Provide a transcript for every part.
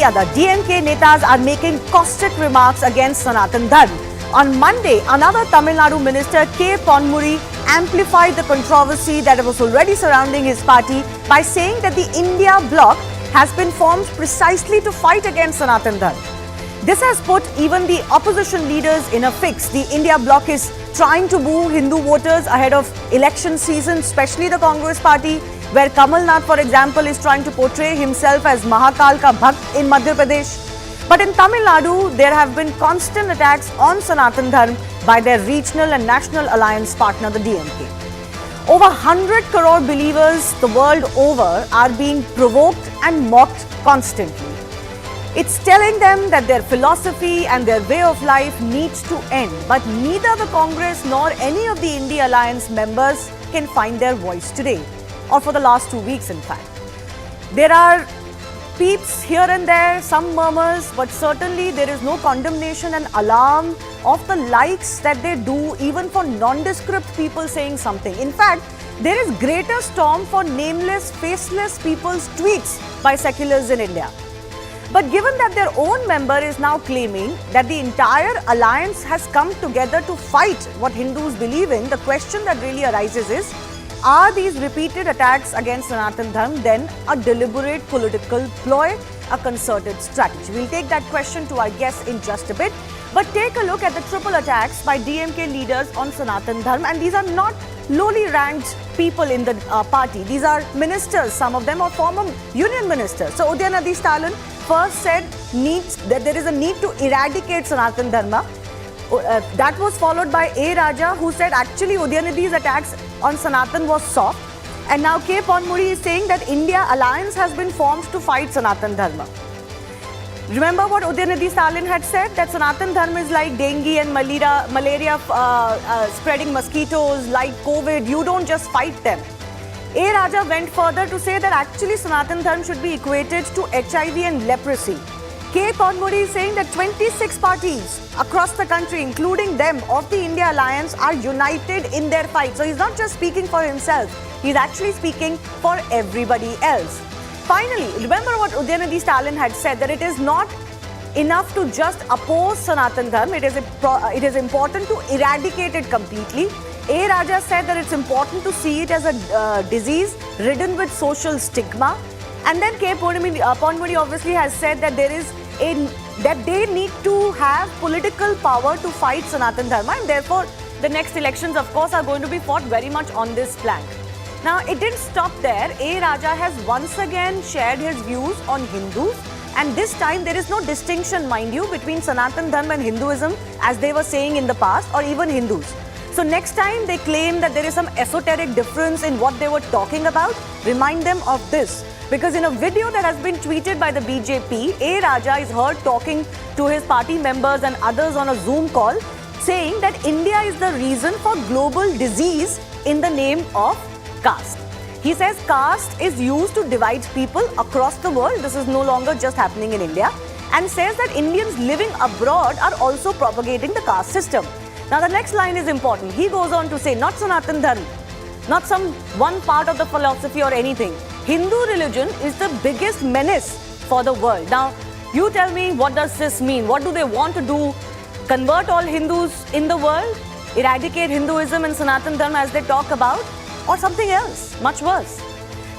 other, DMK netas are making caustic remarks against Sanatan Dharma. On Monday, another Tamil Nadu minister, K Annamalai, amplified the controversy that was already surrounding his party by saying that the India bloc has been formed precisely to fight against Sanatan Dharma. This has put even the opposition leaders in a fix. The India bloc is trying to boo Hindu voters ahead of election season, especially the Congress party, where Kamal Nath, for example, is trying to portray himself as Mahakal ka Bhakt in Madhya Pradesh. But in Tamil Nadu, there have been constant attacks on Sanatan Dharma by their regional and national alliance partner, the DMK. Over 100 crore believers the world over are being provoked and mocked constantly. It's telling them that their philosophy and their way of life needs to end. But neither the Congress nor any of the I.N.D.I.A alliance members can find their voice today, or for the last 2 weeks in fact. There are peeps here and there, some murmurs, but certainly there is no condemnation and alarm of the likes that they do even for nondescript people saying something. In fact, there is greater storm for nameless, faceless people's tweets by seculars in India. But given that their own member is now claiming that the entire alliance has come together to fight what Hindus believe in, the question that really arises is, are these repeated attacks against Sanatan Dharma then a deliberate political ploy, a concerted strategy? We'll take that question to our guests in just a bit. But take a look at the triple attacks by DMK leaders on Sanatan Dharma, and these are not lowly ranked people in the party. These are ministers, some of them are former union ministers. So Udayanidhi Stalin first said that there is a need to eradicate Sanatan Dharma. That was followed by A. Raja, who said actually Udayanidhi's attacks on Sanatan was soft. And now K Annamalai is saying that India alliance has been formed to fight Sanatan Dharma. Remember what Udayanidhi Stalin had said, that Sanatan Dharma is like dengue and malaria spreading mosquitoes, like COVID, you don't just fight them. A. Raja went further to say that actually Sanatan Dharma should be equated to HIV and leprosy. K Annamalai is saying that 26 parties across the country, including them of the India alliance, are united in their fight. So he's not just speaking for himself, he's actually speaking for everybody else. Finally, remember what Udayanidhi Stalin had said, that it is not enough to just oppose Sanatan Dharma, it is important to eradicate it completely. A. Raja said that it's important to see it as a disease ridden with social stigma. And then K Annamalai obviously has said that that they need to have political power to fight Sanatan Dharma, and therefore the next elections of course are going to be fought very much on this plank. Now it didn't stop there. A. Raja has once again shared his views on Hindus, and this time there is no distinction, mind you, between Sanatan Dharma and Hinduism as they were saying in the past, or even Hindus. So next time they claim that there is some esoteric difference in what they were talking about, remind them of this. Because in a video that has been tweeted by the BJP, A. Raja is heard talking to his party members and others on a Zoom call, saying that India is the reason for global disease in the name of caste. He says caste is used to divide people across the world. This is no longer just happening in India. And says that Indians living abroad are also propagating the caste system. Now the next line is important. He goes on to say, not Sanatan Dharma, not some one part of the philosophy or anything. Hindu religion is the biggest menace for the world. Now, you tell me, what does this mean? What do they want to do? Convert all Hindus in the world? Eradicate Hinduism and Sanatan Dharma as they talk about? Or something else, much worse?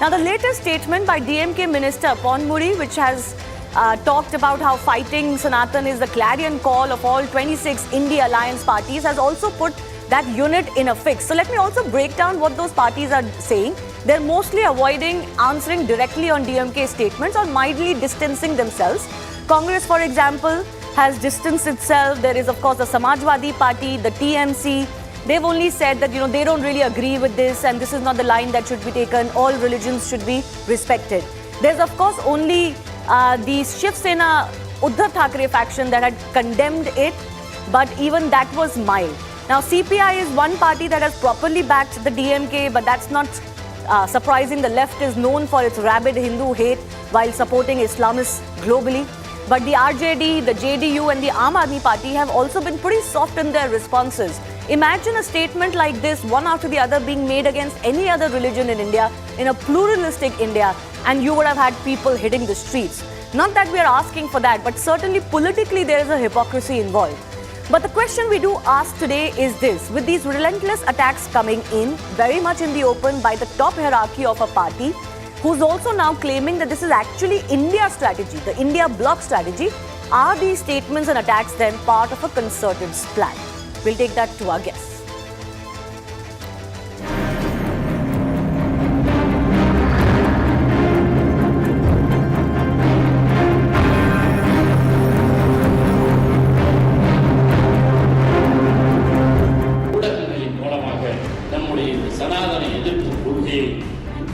Now, the latest statement by DMK Minister Annamalai, which has talked about how fighting Sanatan is the clarion call of all 26 India alliance parties, has also put that unit in a fix. So let me also break down what those parties are saying. They're mostly avoiding answering directly on DMK statements or mildly distancing themselves. Congress, for example, has distanced itself. There is, of course, the Samajwadi Party, the TMC. They've only said that, they don't really agree with this and this is not the line that should be taken. All religions should be respected. There's, of course, only the Shiv Sena Uddhav Thackeray faction that had condemned it, but even that was mild. Now, CPI is one party that has properly backed the DMK, but that's not surprising. The left is known for its rabid Hindu hate while supporting Islamists globally. But the RJD, the JDU and the Aam Aadmi Party have also been pretty soft in their responses. Imagine a statement like this, one after the other, being made against any other religion in India, in a pluralistic India, and you would have had people hitting the streets. Not that we are asking for that, but certainly politically there is a hypocrisy involved. But the question we do ask today is this: with these relentless attacks coming in, very much in the open by the top hierarchy of a party, who's also now claiming that this is actually India's strategy, the India bloc strategy, are these statements and attacks then part of a concerted plan? We'll take that to our guests.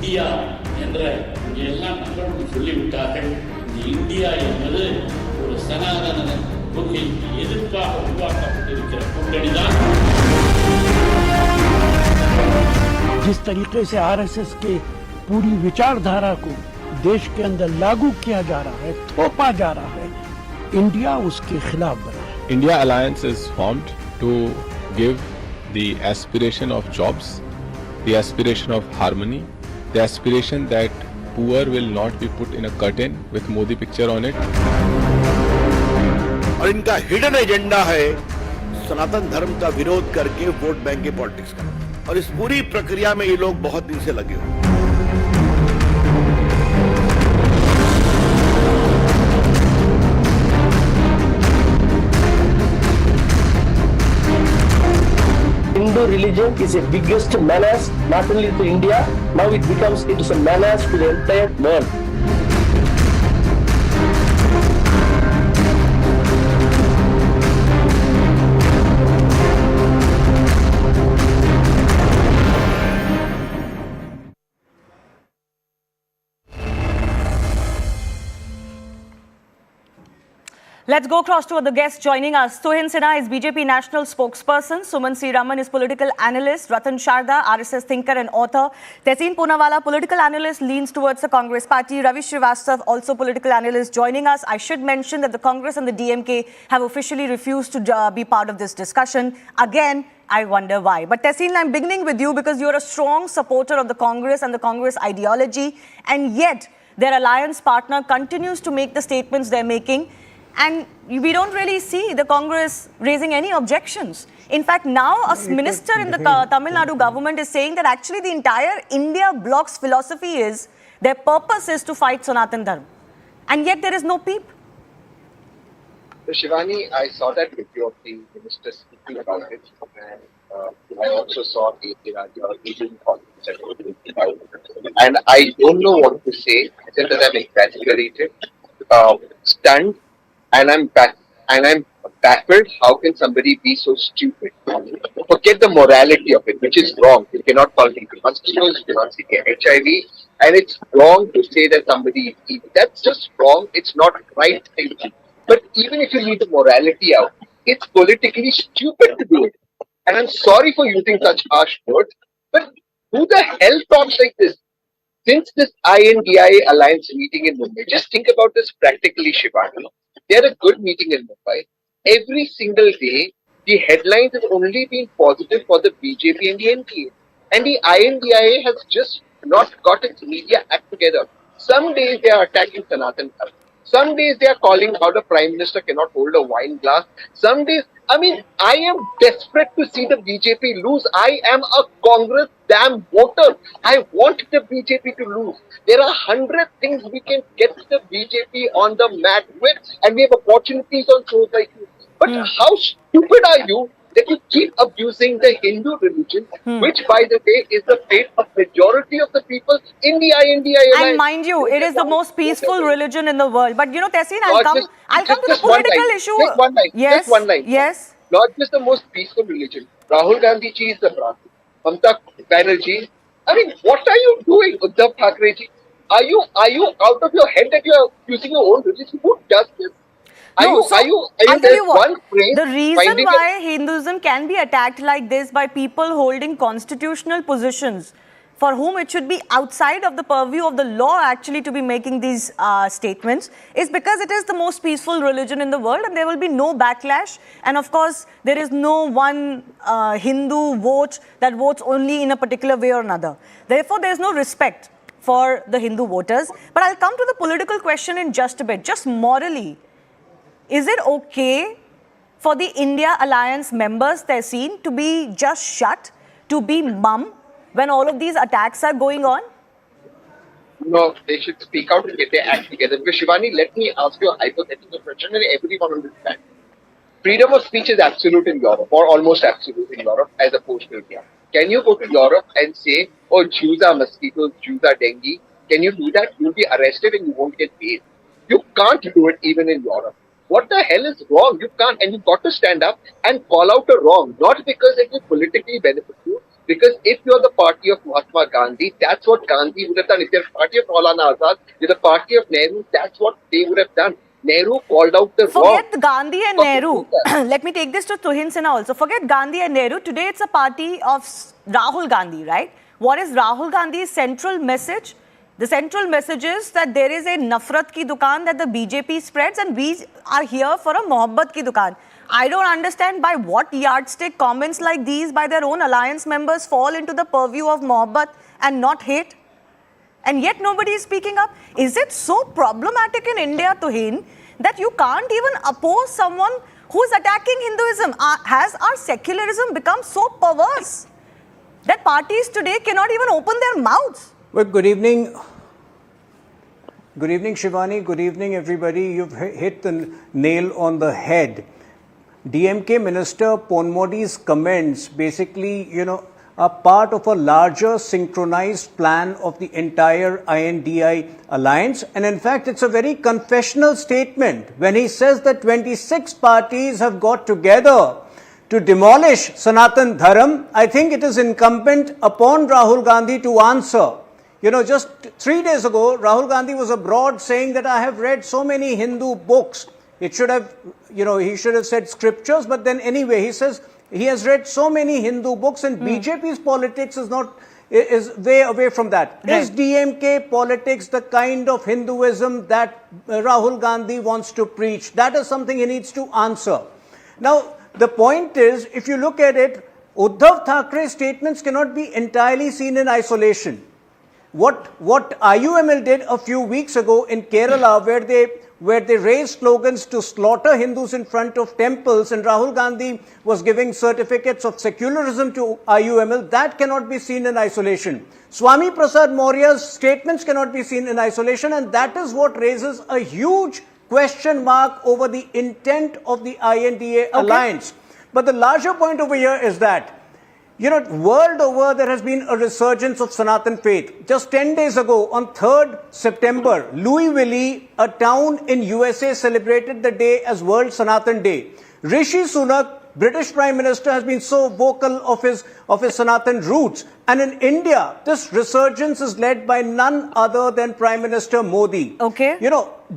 India என்ற எல்லாம் நண்பர்கள் சொல்லிவிட்டார்கள். இந்த India என்பது ஒரு சனாதன கொள்கைக்கு எதிர்ப்பாக உருவாக்கப்பட்டிருக்கிற கூட்டணிதான். जिस तरीके से आरएसएस के पूरी विचारधारा को देश के अंदर लागू किया जा रहा है, थोपा जा रहा है, इंडिया उसके खिलाफ बना है. India Alliance is formed to give the aspiration of jobs, the aspiration of harmony, the aspiration that poor will not be put in a curtain with Modi picture on it. और इनका hidden agenda है सनातन धर्म का विरोध करके vote bank की politics करना. और इस पूरी प्रक्रिया में ये लोग बहुत दिन से लगे हुए हैं. Hindu religion is the biggest menace not only to India, now it is a menace to the entire world. Let's go across to other guests joining us. Tuhin Sinha is BJP national spokesperson. Suman C. Raman is political analyst. Ratan Sharda, RSS thinker and author. Tehseen Poonawalla, political analyst, leans towards the Congress party. Ravi Srivastav, also political analyst, joining us. I should mention that the Congress and the DMK have officially refused to be part of this discussion. Again, I wonder why. But Tehseen, I'm beginning with you because you're a strong supporter of the Congress and the Congress ideology. And yet, their alliance partner continues to make the statements they're making. And we don't really see the Congress raising any objections. In fact, now a minister in the Tamil Nadu government is saying that actually the entire India bloc's philosophy is, their purpose is to fight Sanatan Dharma. And yet there is no peep. So Shivani, I saw that video of the minister speaking about it. And I also saw N18L leading on. And I don't know what to say, except that I'm exaggerated, stunned. And I'm baffled. How can somebody be so stupid? Forget the morality of it, which is wrong. You cannot call people mosquitoes, you cannot say HIV, and it's wrong to say that somebody is evil. That's just wrong. It's not right thing. But even if you leave the morality out, it's politically stupid to do it. And I'm sorry for using such harsh words, but who the hell talks like this? Since this I.N.D.I.A alliance meeting in Mumbai, just think about this practically, Shivani. They had a good meeting in Mumbai. Every single day, the headlines have only been positive for the BJP and the N.T.A. And the I.N.D.I.A has just not got its media act together. Some days they are attacking Sanatan Dharma. Some days they are calling how the Prime Minister cannot hold a wine glass. Some days, I am desperate to see the BJP lose. I am a Congress damn voter. I want the BJP to lose. There are 100 things we can get the BJP on the mat with, and we have opportunities on shows like you. But how stupid are you that you keep abusing the Hindu religion, which, by the way, is the fate of majority of the people in the I.N.D.I.A. And mind you, it is the most peaceful religion in the world. But you know, Tehseen, I'll come to the political issue. Just one line. Yes. Just one line. Yes. Not just the most peaceful religion. Rahul Gandhi ji is the Brahmin. Mamata Banerjee. What are you doing, Uddhav Thackeray ji? Are you out of your head that you are using your own religion? Who does this? I'll tell you what, the reason why Hinduism can be attacked like this by people holding constitutional positions, for whom it should be outside of the purview of the law actually to be making these statements, is because it is the most peaceful religion in the world and there will be no backlash. And of course, there is no one Hindu vote that votes only in a particular way or another. Therefore, there is no respect for the Hindu voters. But I'll come to the political question in just a bit. Just morally, is it okay for the India Alliance members, Tehseen, to be just shut, to be mum when all of these attacks are going on? No, they should speak out and get their act together. Because Shivani, let me ask you a hypothetical question and everyone understands. Freedom of speech is absolute in Europe, or almost absolute in Europe, as opposed to India. Can you go to Europe and say, oh, Jews are mosquitoes, Jews are dengue? Can you do that? You'll be arrested and you won't get paid. You can't do it even in Europe. What the hell is wrong? You can't, and you've got to stand up and call out a wrong, not because it will politically benefit you, because if you're the party of Mahatma Gandhi, that's what Gandhi would have done. If you're the party of Maulana Azad, you're the party of Nehru, that's what they would have done. Nehru called out the wrong. Forget Gandhi and Nehru. Let me take this to Tuhin Sinha also. Forget Gandhi and Nehru. Today it's a party of Rahul Gandhi, right? What is Rahul Gandhi's central message? The central message is that there is a nafrat ki dukan that the BJP spreads, and we are here for a mohabbat ki dukan. I don't understand by what yardstick comments like these by their own alliance members fall into the purview of mohabbat and not hate. And yet nobody is speaking up. Is it so problematic in India, Tuhin, that you can't even oppose someone who's attacking Hinduism? Has our secularism become so perverse that parties today cannot even open their mouths? Well, good evening. Good evening, Shivani. Good evening, everybody. You've hit the nail on the head. DMK Minister Ponmodi's comments basically, are part of a larger synchronized plan of the entire I.N.D.I. alliance. And in fact, it's a very confessional statement when he says that 26 parties have got together to demolish Sanatan Dharma. I think it is incumbent upon Rahul Gandhi to answer. Just 3 days ago, Rahul Gandhi was abroad saying that I have read so many Hindu books. It should have, he should have said scriptures, but then anyway, he says he has read so many Hindu books, and BJP's politics is way away from that. Right. Is DMK politics the kind of Hinduism that Rahul Gandhi wants to preach? That is something he needs to answer. Now, the point is, if you look at it, Uddhav Thackeray's statements cannot be entirely seen in isolation. What IUML did a few weeks ago in Kerala, where they raised slogans to slaughter Hindus in front of temples, and Rahul Gandhi was giving certificates of secularism to IUML, that cannot be seen in isolation. Swami Prasad Maurya's statements cannot be seen in isolation, and that is what raises a huge question mark over the intent of the I.N.D.A. alliance. But the larger point over here is that, world over, there has been a resurgence of Sanatan faith. Just 10 days ago, on 3rd September, Louisville, a town in USA, celebrated the day as World Sanatan Day. Rishi Sunak, British Prime Minister, has been so vocal of his Sanatan roots. And in India, this resurgence is led by none other than Prime Minister Modi. Okay.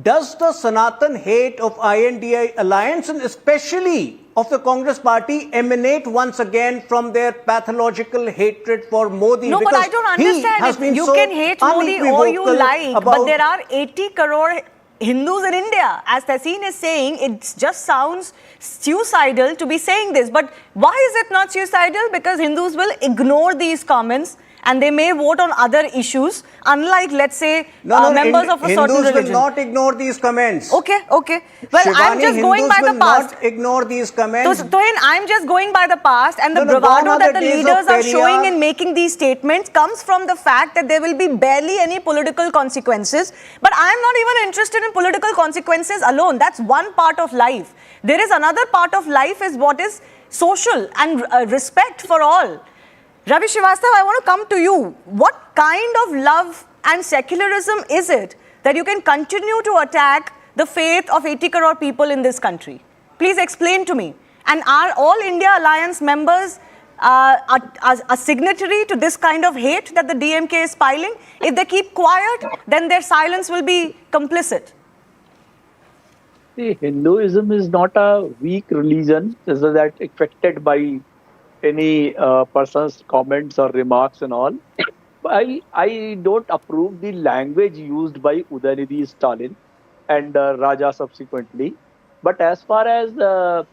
Does the Sanatan hate of I.N.D.I. alliance, and especially of the Congress party, emanate once again from their pathological hatred for Modi? No, but I don't understand. You can hate Modi all you like, but there are 80 crore Hindus in India. As Tehseen is saying, it just sounds suicidal to be saying this. But why is it not suicidal? Because Hindus will ignore these comments and they may vote on other issues, unlike, let's say, members of a certain religion. Hindus will not ignore these comments. Okay. Well, Shivani, I'm just going by the past. Not ignore these comments. So, Tuhin, I'm just going by the past, and the bravado that the leaders are showing in making these statements comes from the fact that there will be barely any political consequences. But I'm not even interested in political consequences alone. That's one part of life. There is another part of life is what is social and respect for all. Ravi Srivastava, I want to come to you. What kind of love and secularism is it that you can continue to attack the faith of 80 crore people in this country? Please explain to me. And are all India Alliance members a signatory to this kind of hate that the DMK is piling? If they keep quiet, then their silence will be complicit. See, Hinduism is not a weak religion, is that affected by any person's comments or remarks and all. I don't approve the language used by Udayanithi Stalin and Raja subsequently. But as far as the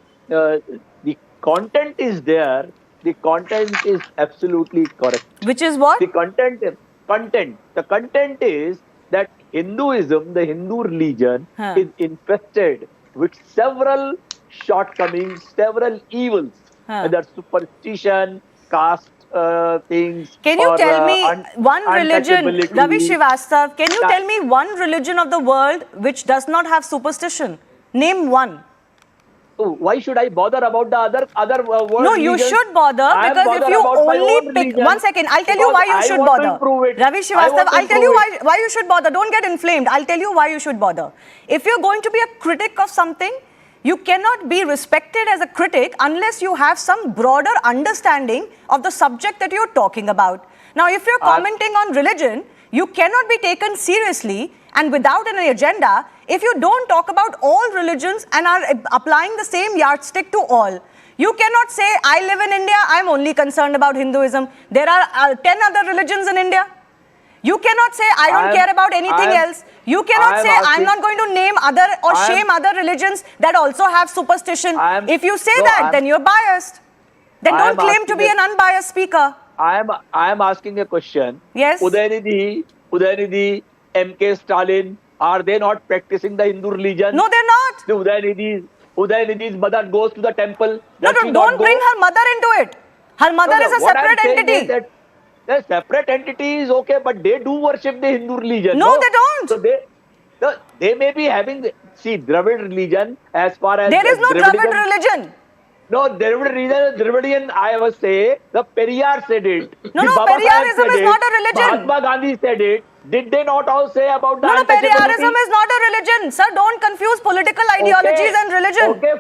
content is there, the content is absolutely correct. Which is what? The content content. The content is that Hinduism, the Hindu religion, is infested with several shortcomings, several evils, whether superstition, caste things. Can you tell me one religion, untouchability. Ravi Srivastav, can you tell me one religion of the world which does not have superstition? Name one. Oh, why should I bother about the other world No, you religions? should bother, because if you only pick... One second, I'll tell you why you should bother. Ravi Srivastav, I'll tell you why you should bother. Don't get inflamed. I'll tell you why you should bother. If you're going to be a critic of something, you cannot be respected as a critic unless you have some broader understanding of the subject that you're talking about. Now, if you're commenting on religion, you cannot be taken seriously and without an agenda if you don't talk about all religions and are applying the same yardstick to all. You cannot say, I live in India, I'm only concerned about Hinduism. There are 10 other religions in India. You cannot say, I don't care about anything else. You cannot say, I'm not going to name other or shame other religions that also have superstition. If you say that, then you're biased. Then don't claim to be an unbiased speaker. I am asking a question. Yes. Udayanidhi, MK Stalin, are they not practicing the Hindu religion? No, they're not. The Udayanidhi's mother goes to the temple. No, don't bring her mother into it. Her mother is a separate entity. The separate entity is okay, but they do worship the Hindu religion. No, they don't. So they may be having, see, Dravid religion as far as... There is no Dravid religion. No, Dravidian, I must say, the Periyar said it. No, Periyarism is not a religion. Mahatma Gandhi said it. Did they not all say about the No, Periyarism is not a religion. Sir, don't confuse political ideologies and religion. Okay,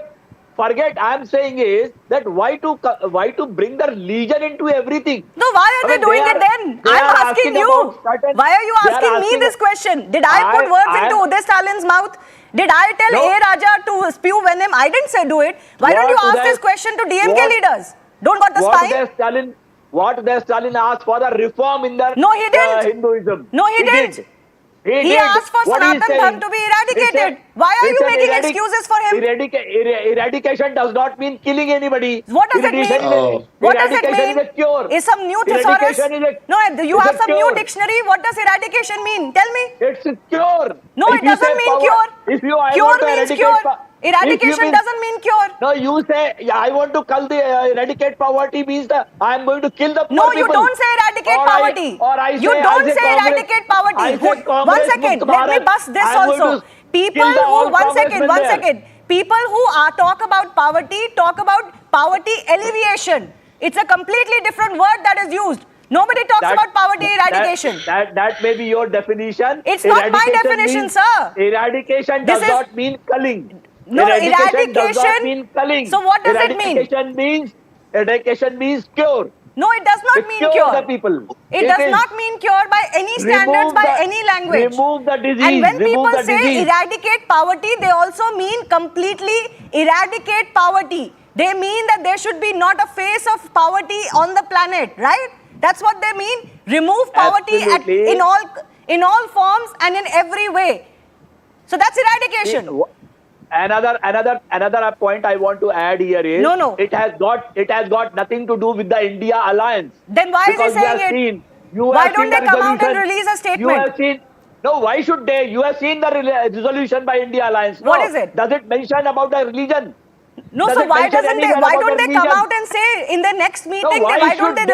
forget. I am saying is that why to bring the religion into everything? No, why are they doing it then? I'm asking you. Why are you asking me this question? Did I put words into Uday Stalin's mouth? Did I tell A. Raja to spew venom? I didn't say do it. Why don't you ask this question to DMK leaders? Don't got the spine? What Uday Stalin asked for the reform in the Hinduism. No, he didn't. He asked for Sanatan Dharma to be eradicated. Why are you making excuses for him? Eradication does not mean killing anybody. What does it mean? What does it mean? Is a cure. Is some new thesaurus? No, you have some new dictionary. What does eradication mean? Tell me. It's a cure. No, it doesn't mean cure. Cure means cure. Eradication doesn't mean cure. No, you say, I want to eradicate poverty means that I am going to kill the poor people. No, you people. don't say eradicate poverty. You don't say eradicate poverty. One second, let me bust this also. People who, one second. People who talk about poverty alleviation. It's a completely different word that is used. Nobody talks about poverty eradication. That may be your definition. It's not my definition, sir. Eradication does not mean culling. No, eradication does not mean culling. So what does it mean? Eradication means cure. No, it does not mean cure. The people. It does not mean cure by any standards, by any language. Remove the disease. And when people say eradicate poverty, they also mean completely eradicate poverty. They mean that there should be not a face of poverty on the planet, right? That's what they mean. Remove poverty in all forms and in every way. So that's eradication. Another point I want to add here is it has got nothing to do with the India alliance. Then why is he saying it? Why don't they come out and release a statement? Why should they? You have seen the resolution by India alliance. What is it? Does it mention about the religion? No, so why don't they come out and say in the next meeting, why don't they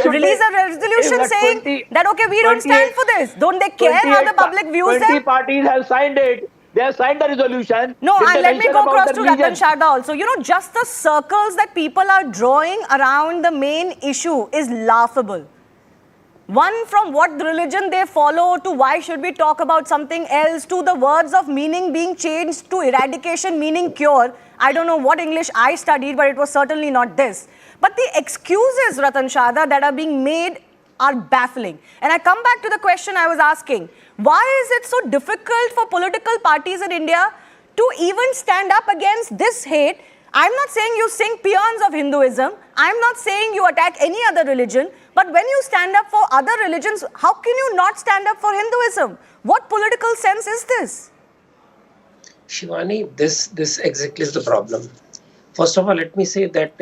release a resolution saying that, okay, we don't stand for this? Don't they care how the public views them? 20 parties have signed it. They have signed the resolution. No, and let me go across to Ratan Sharda also. You know, just the circles that people are drawing around the main issue is laughable. One, from what religion they follow, to why should we talk about something else, to the words of meaning being changed to eradication meaning cure. I don't know what English I studied, but it was certainly not this. But the excuses, Ratan Sharda, that are being made are baffling. And I come back to the question I was asking. Why is it so difficult for political parties in India to even stand up against this hate? I'm not saying you sing peons of Hinduism. I'm not saying you attack any other religion. But when you stand up for other religions, how can you not stand up for Hinduism? What political sense is this? Shivani, this exactly is the problem. First of all, let me say that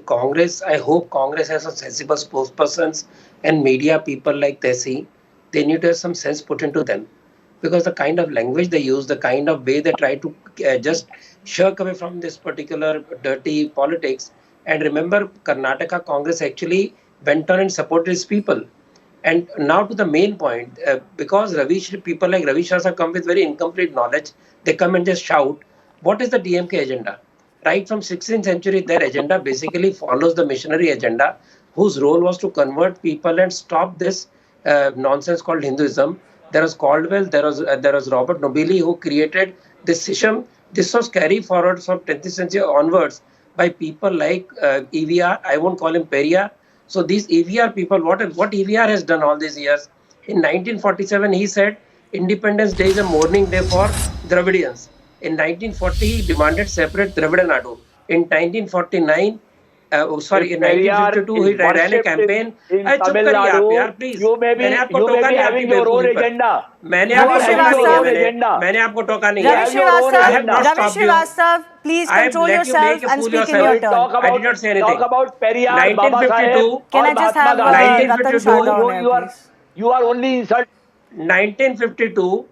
Congress, I hope Congress has some sensible spokespersons and media people like Tesi. They need to have some sense put into them. Because the kind of language they use, the kind of way they try to just shirk away from this particular dirty politics. And remember, Karnataka Congress actually went on and supported its people. And now to the main point, because people like Ravi Shah come with very incomplete knowledge, they come and just shout. What is the DMK agenda? Right from 16th century, their agenda basically follows the missionary agenda, whose role was to convert people and stop this nonsense called Hinduism. There was Caldwell, there was Robert Nobili who created this system. This was carried forward from 20th century onwards by people like EVR. I won't call him Periyar. So these EVR people, what EVR has done all these years? In 1947, he said Independence Day is a mourning day for Dravidians. In 1940, he demanded separate Dravida Nadu. In 1949, in 1952, he ran a campaign. Tamil Nadu, please. you may be having your own agenda. मैंने आपको टोका नहीं Ravi Srivastava, please control yourself and speak in your turn. I did not say anything. Talk about Periyar, Baba Saheb. Can I just have Ratan Shah on here, please? You are only insult. 1952,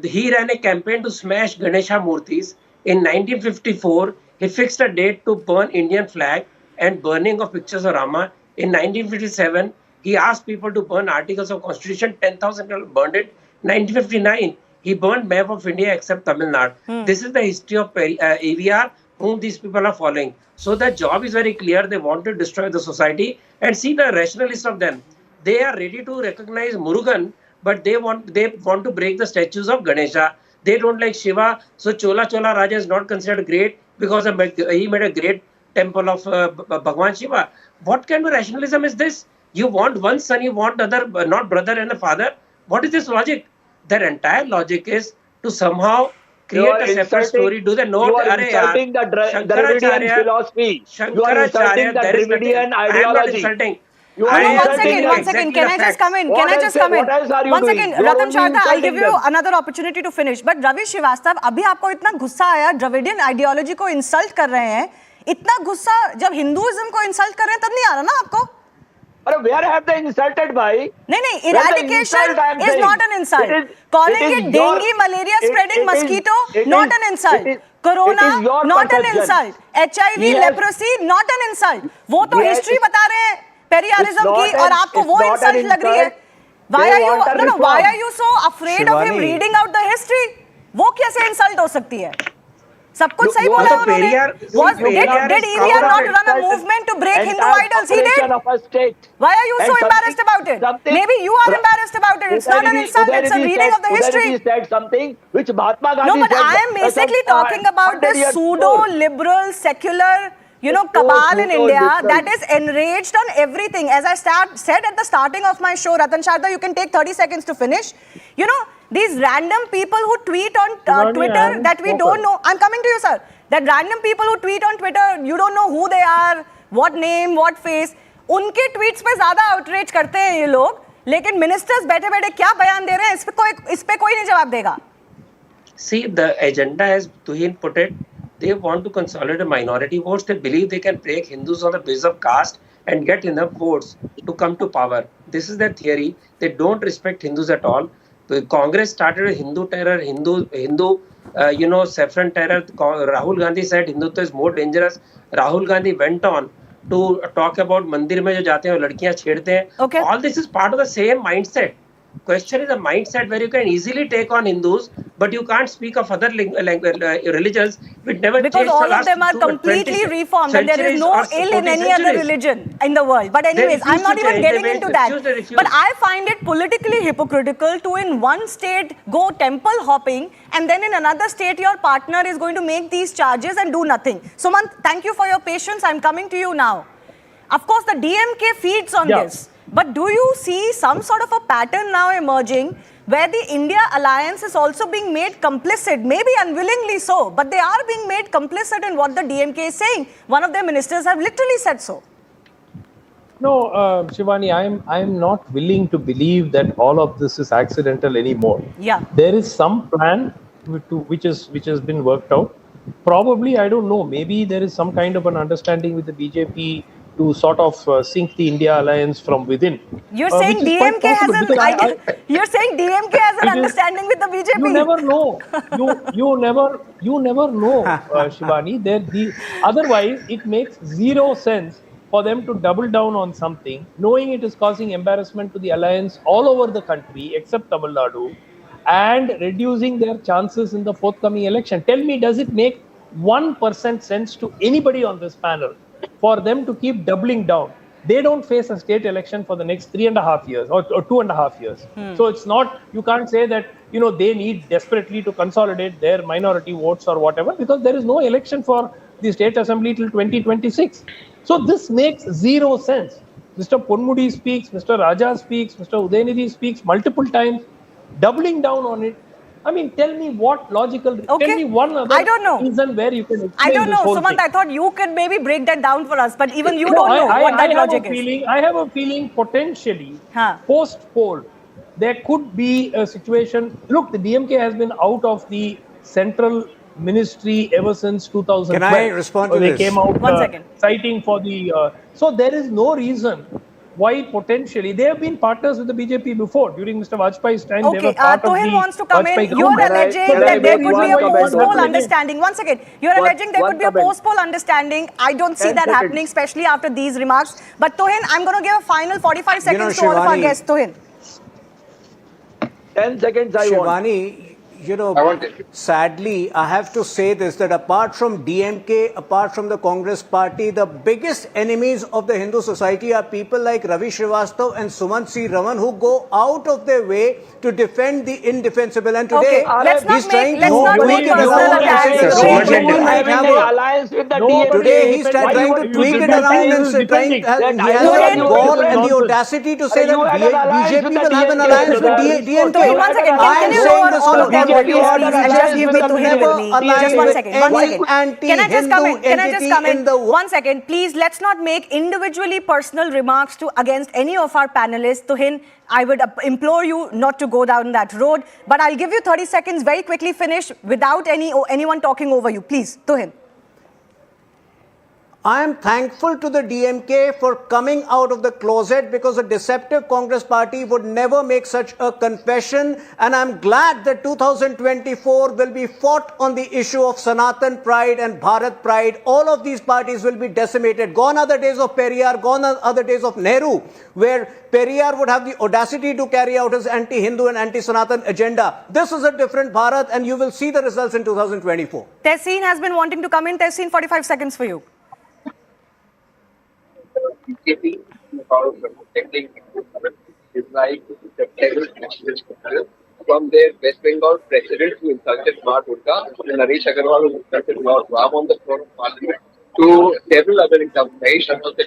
he ran a campaign to smash Ganesha Murtis. In 1954, he fixed a date to burn Indian flag and burning of pictures of Rama. In 1957, he asked people to burn articles of constitution. 10,000 people burned it. 1959, he burned map of India except Tamil Nadu. This is the history of AVR, whom these people are following. So the job is very clear. They want to destroy the society. And see the rationalists of them. They are ready to recognize Murugan, but they want to break the statues of Ganesha. They don't like Shiva. So Chola Raja is not considered great because he made a great temple of Bhagwan Shiva. What kind of rationalism is this? You want one son, you want other, not brother and a father. What is this logic? Their entire logic is to somehow create a separate story. Do they know? You are insulting the Dravidian philosophy. You are insulting the Dravidian ideology. One second. Can I just come in? One second, Ratan Sharda, I'll give you another opportunity to finish. But Ravi Srivastava, अभी आपको इतना गुस्सा आया Dravidian ideology को insult कर रहे हैं, इतना गुस्सा जब Hinduism को insult कर रहे हैं तब नहीं आ रहा ना आपको? अरे where have they insulted by? नहीं, eradication is not an insult. Calling it dengue, malaria spreading mosquito, not an insult. Corona, not an insult. HIV, leprosy, not an insult. वो तो history बता रहे हैं पेरियारिज्म की और आपको वो इंसल्ट लग रही है. Why are you so afraid of him reading out the history? वो कैसे इंसल्ट हो सकती है? सब कुछ सही बोला उन्होंने. Did EVR not run a movement to break Hindu idols? He did. Why are you so embarrassed about it? Maybe you are embarrassed about it. It's not an insult. It's a reading of the history. Said something which Mahatma Gandhi said. No, but I am basically talking about this pseudo-liberal, secular, cabal in India that is enraged on everything. As I said at the starting of my show, Ratan Sharda, you can take 30 seconds to finish. These random people who tweet on Twitter that we don't know. I'm coming to you, sir. That random people who tweet on Twitter, you don't know who they are, what name, what face. उनके tweets पे ज़्यादा outrage करते हैं ये लोग. लेकिन ministers बैठे-बैठे क्या बयान दे रहे हैं? इस पे कोई नहीं जवाब देगा. See, the agenda as Tuhin put it, they want to consolidate minority votes. They believe they can break Hindus on the basis of caste and get enough votes to come to power. This is their theory. They don't respect Hindus at all. The Congress started with Hindu terror, saffron terror. Rahul Gandhi said Hindutva is more dangerous. Rahul Gandhi went on to talk about mandir mein jo jaate hain aur ladkiyan chhedte hain. Okay. All this is part of the same mindset. Question is a mindset where you can easily take on Hindus, but you can't speak of other religions which never changed. Because all of them are completely reformed and there is no ill in any other religion in the world. But anyways, I'm not even getting into that. But I find it politically hypocritical to in one state go temple hopping and then in another state your partner is going to make these charges and do nothing. Sumant, thank you for your patience. I'm coming to you now. Of course, the DMK feeds on this. But do you see some sort of a pattern now emerging where the India alliance is also being made complicit, maybe unwillingly so, but they are being made complicit in what the DMK is saying? One of their ministers have literally said so. No, Shivani, I'm not willing to believe that all of this is accidental anymore. Yeah. There is some plan which has been worked out. Probably, I don't know. Maybe there is some kind of an understanding with the BJP to sort of sink the India alliance from within, You're which saying is quite DMK has possible an because you're saying DMK has an it is. understanding with the You BJP. never know. You never know, Shivani. Otherwise it makes zero sense for them to double down on something, knowing it is causing embarrassment to the alliance all over the country except Tamil Nadu, and reducing their chances in the forthcoming election. Tell me, does it make 1% sense to anybody on this panel for them to keep doubling down? They don't face a state election for the next 3.5 years or 2.5 years. So it's not, you can't say that, they need desperately to consolidate their minority votes or whatever, because there is no election for the state assembly till 2026. So this makes zero sense. Mr. Ponmudi speaks, Mr. Raja speaks, Mr. Udayanidhi speaks multiple times, doubling down on it. I mean, tell me what logical, tell me one other I don't know. reason where you can explain I don't this know, whole Sumant. thing. I thought you could maybe break that down for us, but even you No, don't know what that logic is. I have a feeling potentially post-poll, there could be a situation. Look, the DMK has been out of the central ministry ever since 2012. Can I respond to they this? came out 1 second. citing for the. So there is no reason why potentially they have been partners with the BJP before. During Mr. Vajpayee's time, they Okay, were part of Tohin the wants to come in. Vajpayee You're government. alleging So that there is could no be a reason why it post-poll happened again. understanding. 1 second. You're alleging there could be a post-poll understanding. I don't see 10 that seconds. happening, especially after these remarks. But Tohin, I'm going to give a final 45 seconds to all of our Shivani, guests. Tohin. 10 seconds I want. Shivani, I want it. sadly, I have to say this, that apart from DMK, apart from the Congress party, the biggest enemies of the Hindu society are people like Ravi Srivastava and Sumant C. Raman, who go out of their way to defend the indefensible. And today, let's not he's trying make to tweak it personal around and say attacks. that BJP might have a... alliance with the Today he's trying to tweak it around and say, he has the gall and the audacity to say that BJP will have an alliance with DMK. Tohin, 1 second. I am Can you saying lower this all on of them, record. please, and just give me Tohin with me. Never Just 1 second. 1 align second. with any Can I just come in? anti-Hindu Can I just come in? entity in the 1 second. Please, let's not make individually personal remarks against any of our panelists. Tohin, I would implore you not to go down that road. But I'll give you 30 seconds, very quickly finish without anyone talking over you. Please, Tohin. I am thankful to the DMK for coming out of the closet, because a deceptive Congress party would never make such a confession. And I'm glad that 2024 will be fought on the issue of Sanatan pride and Bharat pride. All of these parties will be decimated. Gone are the days of Periyar, gone are the days of Nehru, where Periyar would have the audacity to carry out his anti-Hindu and anti-Sanatan agenda. This is a different Bharat, and you will see the results in 2024. Tehseen has been wanting to come in. Tehseen, 45 seconds for you. BJP about protecting is like the terrorist nationalist from their West Bengal president who insulted Ma Durga, Naresh Agarwal who insulted Lord Ram on the floor of Parliament, to several other examples. The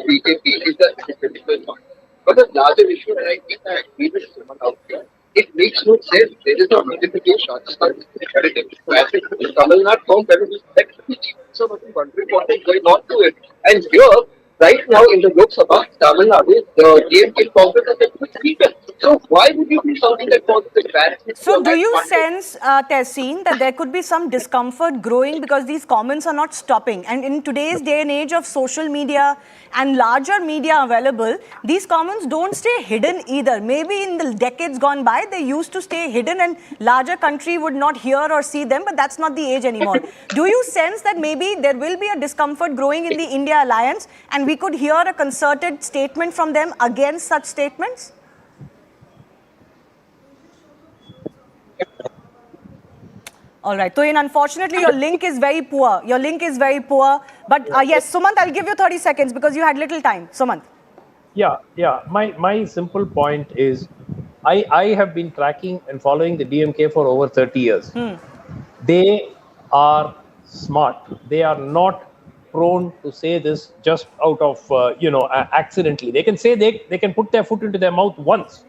BJP is a critical point. But the larger issue, and I think I agree with someone out here, it makes no sense. There is no justification. Tamil Nadu found that so much country what is going on to it. And here, right now in the Lok Sabha, Tamil Nadu, the DMK Congress has a speaker. So why would you do something that causes embarrassment? So do you sense, Tehseen, that there could be some discomfort growing because these comments are not stopping? And in today's day and age of social media and larger media available, these comments don't stay hidden either. Maybe in the decades gone by, they used to stay hidden and larger country would not hear or see them, but that's not the age anymore. Do you sense that maybe there will be a discomfort growing in the India alliance and we could hear a concerted statement from them against such statements? All right, Tohin, unfortunately, your link is very poor. Your link is very poor. But yes, Sumant, I'll give you 30 seconds because you had little time. Sumant. Yeah. My simple point is, I have been tracking and following the DMK for over 30 years. They are smart. They are not prone to say this just out of, accidentally. They can say they can put their foot into their mouth once,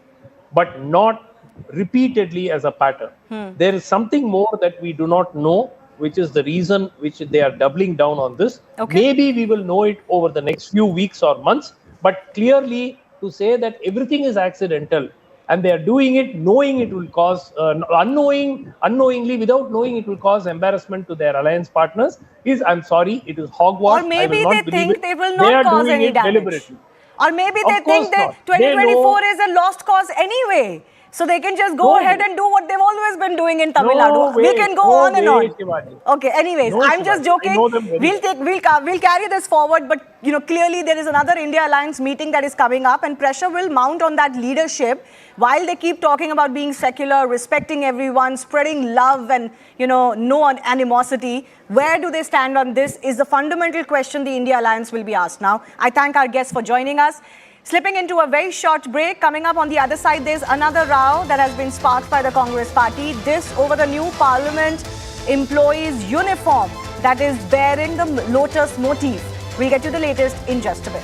but not repeatedly as a pattern. There is something more that we do not know, which is the reason which they are doubling down on this. Okay. Maybe we will know it over the next few weeks or months, but clearly to say that everything is accidental and they are doing it knowing it will cause unknowingly, without knowing it will cause embarrassment to their alliance partners, I'm sorry, it is hogwash. Or I will maybe not they believe think it. they will They not are cause doing any it damage. deliberately. Or maybe they Of think course that not. They 2024 know. is a lost cause anyway. So they can just go No ahead way. and do what they've always been doing in Tamil No Nadu. We way. can go No on and way, on. Shivani. Okay, anyways, No, I'm just Shivani. joking. I know them very well. We'll carry this forward, but clearly there is another India Alliance meeting that is coming up, and pressure will mount on that leadership while they keep talking about being secular, respecting everyone, spreading love and no animosity. Where do they stand on this is the fundamental question the India Alliance will be asked now. I thank our guests for joining us. Slipping into a very short break, coming up on the other side, there's another row that has been sparked by the Congress party. This over the new Parliament employees' uniform that is bearing the lotus motif. We'll get you the latest in just a bit.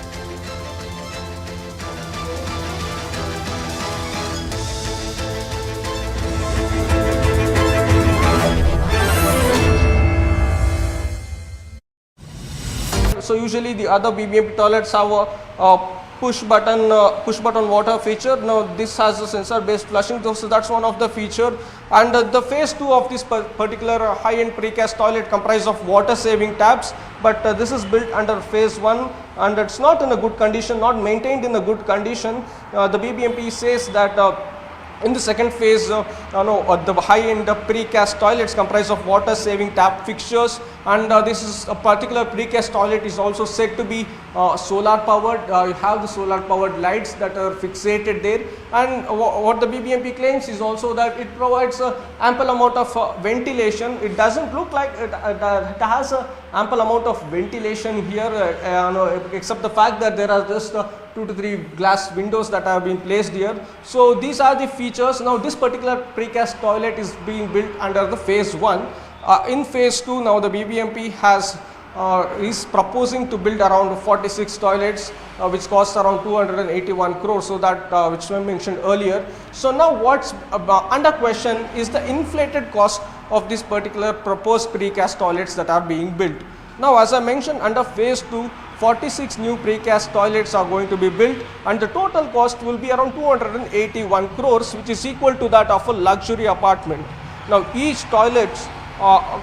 So usually the other BBMP toilets have a push button water feature. Now this has a sensor based flushing, so that's one of the feature. And the phase 2 of this particular high-end precast toilet comprises of water saving taps, but this is built under phase 1 and it's not in a good condition, not maintained in a good condition. The BBMP says that in the second phase, the high-end precast toilets comprise of water-saving tap fixtures, and this is a particular precast toilet is also said to be solar-powered. You have the solar-powered lights that are fixated there, and what the BBMP claims is also that it provides ample amount of ventilation. It doesn't look like it has a ample amount of ventilation here, except the fact that there are just 2 to 3 glass windows that have been placed here. So these are the features. Now this particular precast toilet is being built under the phase 1. In phase 2 now the BBMP is proposing to build around 46 toilets which cost around 281 crores, so that which I mentioned earlier. So now what's under question is the inflated cost of this particular proposed precast toilets that are being built. Now as I mentioned, under phase 2 46 new precast toilets are going to be built, and the total cost will be around 281 crores, which is equal to that of a luxury apartment. Now each toilet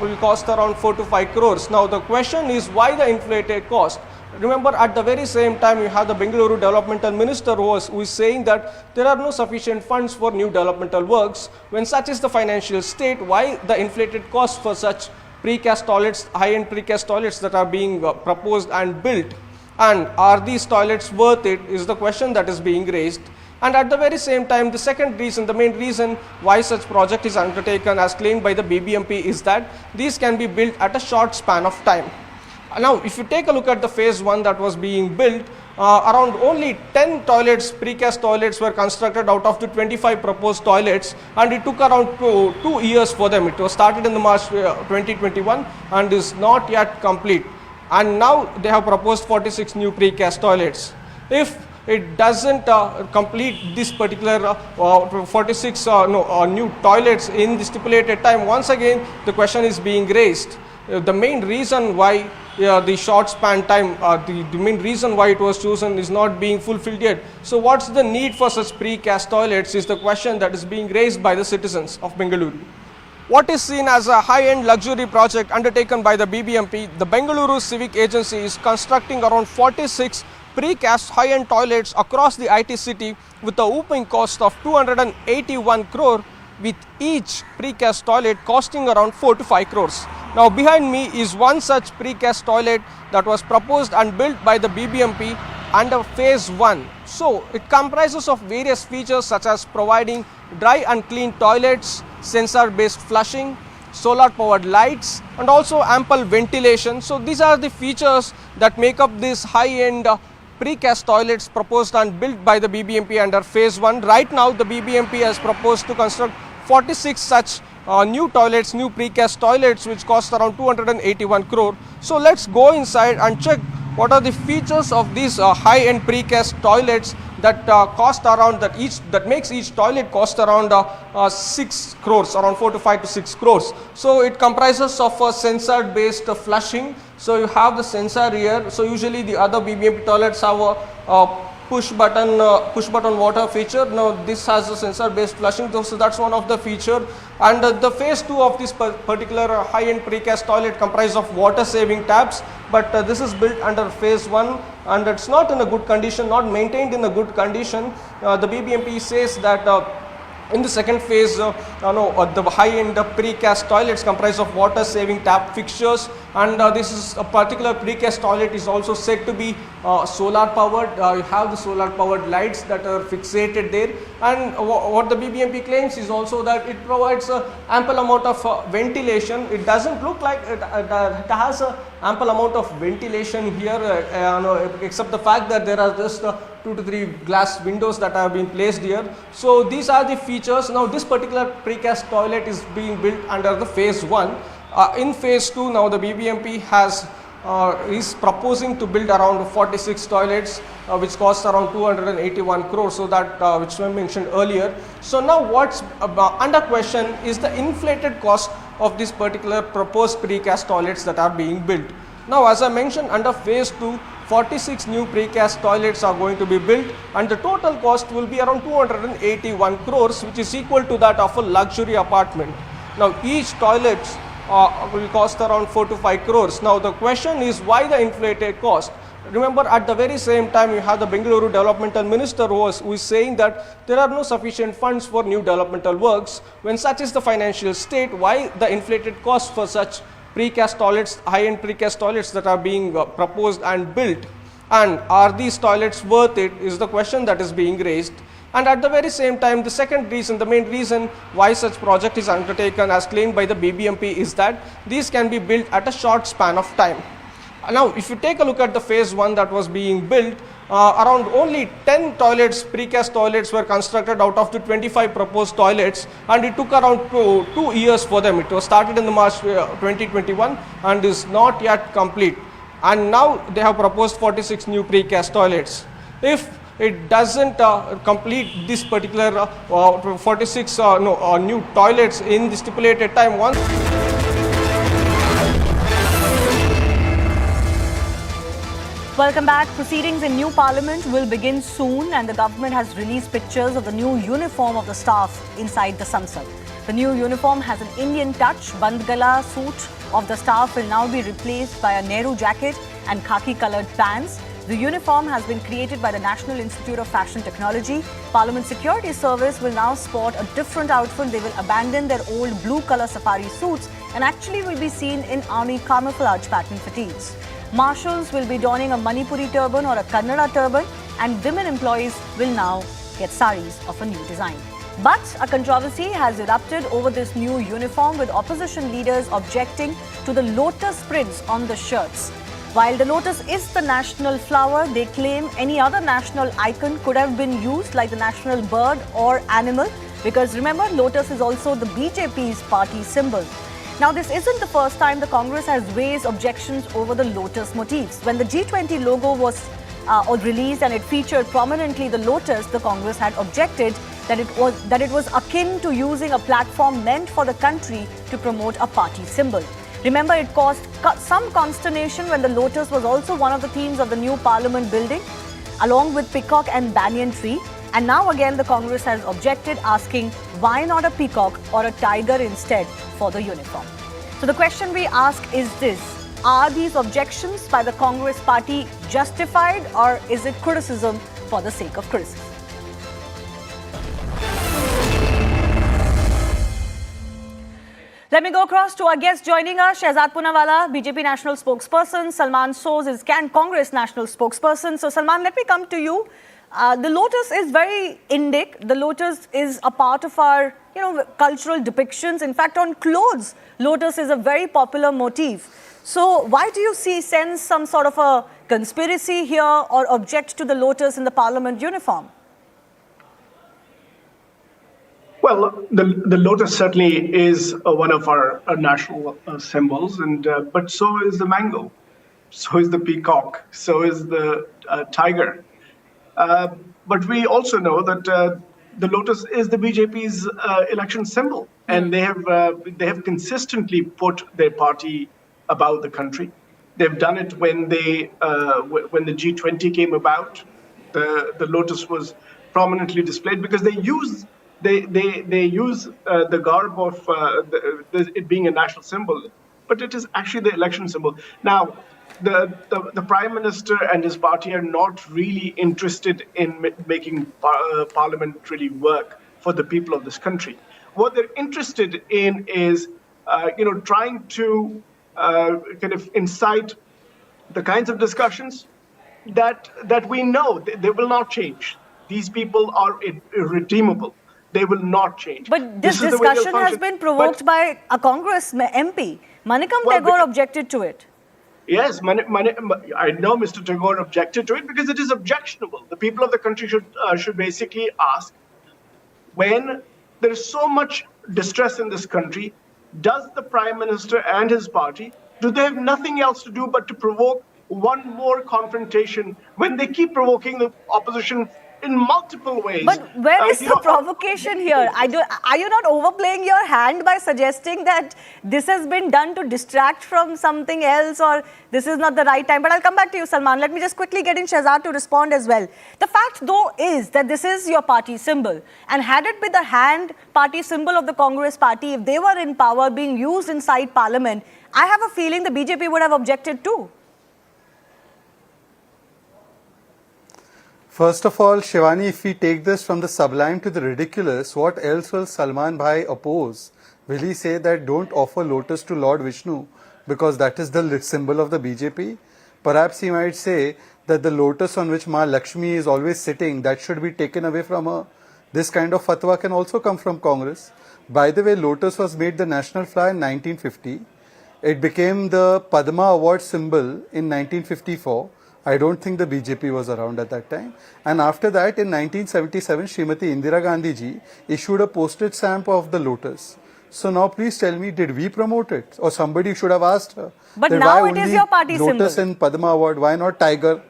will cost around 4 to 5 crores. Now the question is, why the inflated cost? Remember, at the very same time you have the Bengaluru developmental minister who is saying that there are no sufficient funds for new developmental works. When such is the financial state, why the inflated cost for such precast toilets, high-end precast toilets that are being proposed and built, and are these toilets worth it, is the question that is being raised. And at the very same time, the second reason, the main reason why such project is undertaken as claimed by the BBMP is that these can be built at a short span of time. Now if you take a look at the phase 1 that was being built, around only 10 toilets, precast toilets were constructed out of the 25 proposed toilets, and it took around 2 years for them. It was started in the March 2021 and is not yet complete. And now they have proposed 46 new precast toilets. If it doesn't complete this particular 46 new toilets in the stipulated time, once again the question is being raised. The main reason why the short span time, the main reason why it was chosen is not being fulfilled yet. So what's the need for such precast toilets is the question that is being raised by the citizens of Bengaluru. What is seen as a high-end luxury project undertaken by the BBMP, the Bengaluru Civic Agency is constructing around 46 precast high-end toilets across the IT city with a whopping cost of 281 crore, with each precast toilet costing around 4 to 5 crores. Now behind me is one such precast toilet that was proposed and built by the BBMP under phase 1. So it comprises of various features such as providing dry and clean toilets, sensor based flushing, solar powered lights, and also ample ventilation. So these are the features that make up this high end precast toilets proposed and built by the BBMP under phase 1. Right now the BBMP has proposed to construct 46 such new toilets, new precast toilets, which cost around 281 crore. So let's go inside and check what are the features of these high-end precast toilets that cost around that makes each toilet cost around 6 crores, around 4 to 5 to 6 crores. So it comprises of a sensor-based flushing. So you have the sensor here. So usually the other BBMP toilets have a push button water feature. Now this has a sensor based flushing, so that's one of the feature. And the phase 2 of this particular high-end precast toilet comprise of water saving taps, but this is built under phase 1 and it's not in a good condition, not maintained in a good condition. The BBMP says that in the second phase, the high-end precast toilets comprise of water-saving tap fixtures, and this is a particular precast toilet is also said to be solar-powered. You have the solar-powered lights that are fixated there, and what the BBMP claims is also that it provides ample amount of ventilation. It doesn't look like it has a ample amount of ventilation here, except the fact that there are just 2 to 3 glass windows that have been placed here. So these are the features. Now this particular precast toilet is being built under the phase 1. In phase 2 now the BBMP is proposing to build around 46 toilets, which cost around 281 crores, so that which I mentioned earlier. So now what's under question is the inflated cost of this particular proposed precast toilets that are being built. Now as I mentioned, under phase 2, 46 new precast toilets are going to be built, and the total cost will be around 281 crores, which is equal to that of a luxury apartment. Now each toilet will cost around 4 to 5 crores. Now the question is, why the inflated cost? Remember, at the very same time you have the Bengaluru developmental minister who is saying that there are no sufficient funds for new developmental works. When such is the financial state, why the inflated cost for such precast toilets, high-end precast toilets that are being proposed and built, and are these toilets worth it, is the question that is being raised. And at the very same time, the second reason, the main reason why such project is undertaken as claimed by the BBMP is that these can be built at a short span of time. Now if you take a look at the phase 1 that was being built, around only 10 toilets, precast toilets were constructed out of the 25 proposed toilets, and it took around 2 years for them. It was started in the March 2021 and is not yet complete. And now they have proposed 46 new precast toilets. If it doesn't complete this particular 46 new toilets in the stipulated time, once Welcome back. Proceedings in new parliament will begin soon, and the government has released pictures of the new uniform of the staff inside the Sansad. The new uniform has an Indian touch. Bandgala suit of the staff will now be replaced by a Nehru jacket and khaki-colored pants. The uniform has been created by the National Institute of Fashion Technology. Parliament Security Service will now sport a different outfit. They will abandon their old blue color safari suits and actually will be seen in army camouflage pattern fatigues. Marshals will be donning a Manipuri turban or a Kannada turban, and women employees will now get saris of a new design. But a controversy has erupted over this new uniform, with opposition leaders objecting to the lotus prints on the shirts. While the lotus is the national flower, they claim any other national icon could have been used, like the national bird or animal, because remember, lotus is also the BJP's party symbol. Now, this isn't the first time the Congress has raised objections over the lotus motifs. When the G20 logo was released and it featured prominently the lotus, the Congress had objected that it was akin to using a platform meant for the country to promote a party symbol. Remember, it caused some consternation when the lotus was also one of the themes of the new parliament building, along with peacock and banyan tree. And now again the Congress has objected, asking why not a peacock or a tiger instead for the uniform. So the question we ask is this: are these objections by the Congress party justified, or is it criticism for the sake of criticism? Let me go across to our guest joining us, Shehzad Poonawalla, BJP National Spokesperson. Salman Soz is Congress National Spokesperson. So Salman, let me come to you. The lotus is very Indic. The lotus is a part of our, cultural depictions. In fact, on clothes, lotus is a very popular motif. So why do you sense some sort of a conspiracy here or object to the lotus in the parliament uniform? Well, the lotus certainly is one of our national symbols, but so is the mango, so is the peacock, so is the tiger. But we also know that the lotus is the BJP's election symbol, and they have consistently put their party above the country. They've done it when the G20 came about. The lotus was prominently displayed because they use the garb of it being a national symbol, but it is actually the election symbol. Now, the prime minister and his party are not really interested in making parliament really work for the people of this country. What they're interested in is, trying to kind of incite the kinds of discussions that we know they will not change. These people are irredeemable. They will not change. But this discussion has been provoked by a Congress MP. Manikam Tagore objected to it. Yes, I know Mr. Tagore objected to it because it is objectionable. The people of the country should basically ask, when there is so much distress in this country, does the Prime Minister and his party, do they have nothing else to do but to provoke one more confrontation when they keep provoking the opposition in multiple ways? But where is the provocation here? Are you not overplaying your hand by suggesting that this has been done to distract from something else, or this is not the right time? But I'll come back to you, Salman. Let me just quickly get in Shehzad to respond as well. The fact, though, is that this is your party symbol. And had it been the hand party symbol of the Congress party, if they were in power being used inside parliament, I have a feeling the BJP would have objected too. First of all, Shivani, if we take this from the sublime to the ridiculous, what else will Salman Bhai oppose? Will he say that don't offer lotus to Lord Vishnu because that is the symbol of the BJP? Perhaps he might say that the lotus on which Ma Lakshmi is always sitting, that should be taken away from her. This kind of fatwa can also come from Congress. By the way, lotus was made the national flower in 1950. It became the Padma Award symbol in 1954. I don't think the BJP was around at that time. And after that, in 1977, Srimati Indira Gandhi ji issued a postage stamp of the lotus. So now please tell me, did we promote it? Or somebody should have asked her. But now it is your party symbol. Lotus and Padma Award, why not tiger?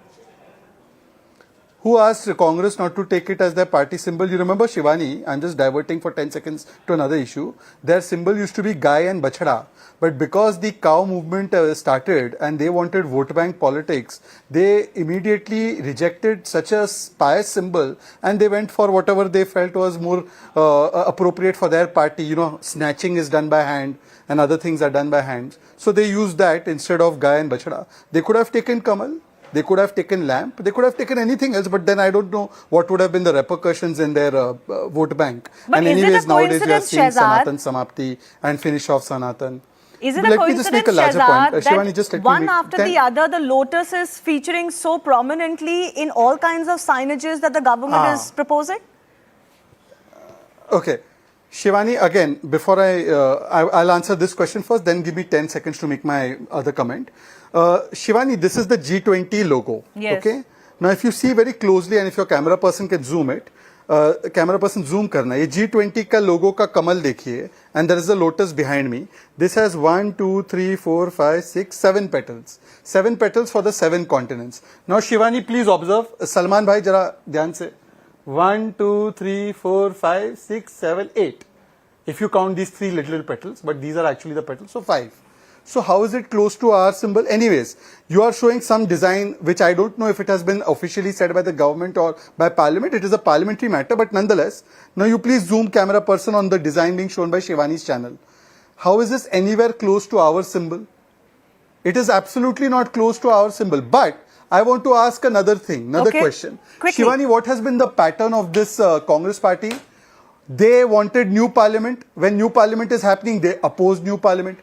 Who asked Congress not to take it as their party symbol? You remember, Shivani, I'm just diverting for 10 seconds to another issue. Their symbol used to be Gai and Bachada. But because the cow movement started and they wanted vote bank politics, they immediately rejected such a pious symbol and they went for whatever they felt was more appropriate for their party. You know, snatching is done by hand and other things are done by hands. So they used that instead of Gai and Bachada. They could have taken Kamal. They could have taken lamp, they could have taken anything else, but then I don't know what would have been the repercussions in their vote bank. But and anyways, nowadays we are seeing Sanatan Samapti and finish off Sanatan. Is it a coincidence, Shehzad, that Shivani, just one after the other, the lotus is featuring so prominently in all kinds of signages that the government is proposing? Okay. Shivani, again, before I'll answer this question first, then give me 10 seconds to make my other comment. Shivani, this is the G20 logo. Yes. Okay. Now, if you see very closely and if your camera person can zoom it, camera person zoom karna. Ye G20 ka logo ka kamal dekhiye, and there is a lotus behind me. This has 1, 2, 3, 4, 5, 6, 7 petals. 7 petals for the 7 continents. Now, Shivani, please observe. Salman bhai, jara dhyan se. 1, 2, 3, 4, 5, 6, 7, 8. If you count these 3 little petals, but these are actually the petals, so 5. So how is it close to our symbol? Anyways, you are showing some design which I don't know if it has been officially said by the government or by parliament. It is a parliamentary matter, but nonetheless, now you please zoom camera person on the design being shown by Shivani's channel. How is this anywhere close to our symbol? It is absolutely not close to our symbol, but I want to ask another thing, another question. Quickly. Shivani, what has been the pattern of this Congress party? They wanted new parliament. When new parliament is happening, they oppose new parliament.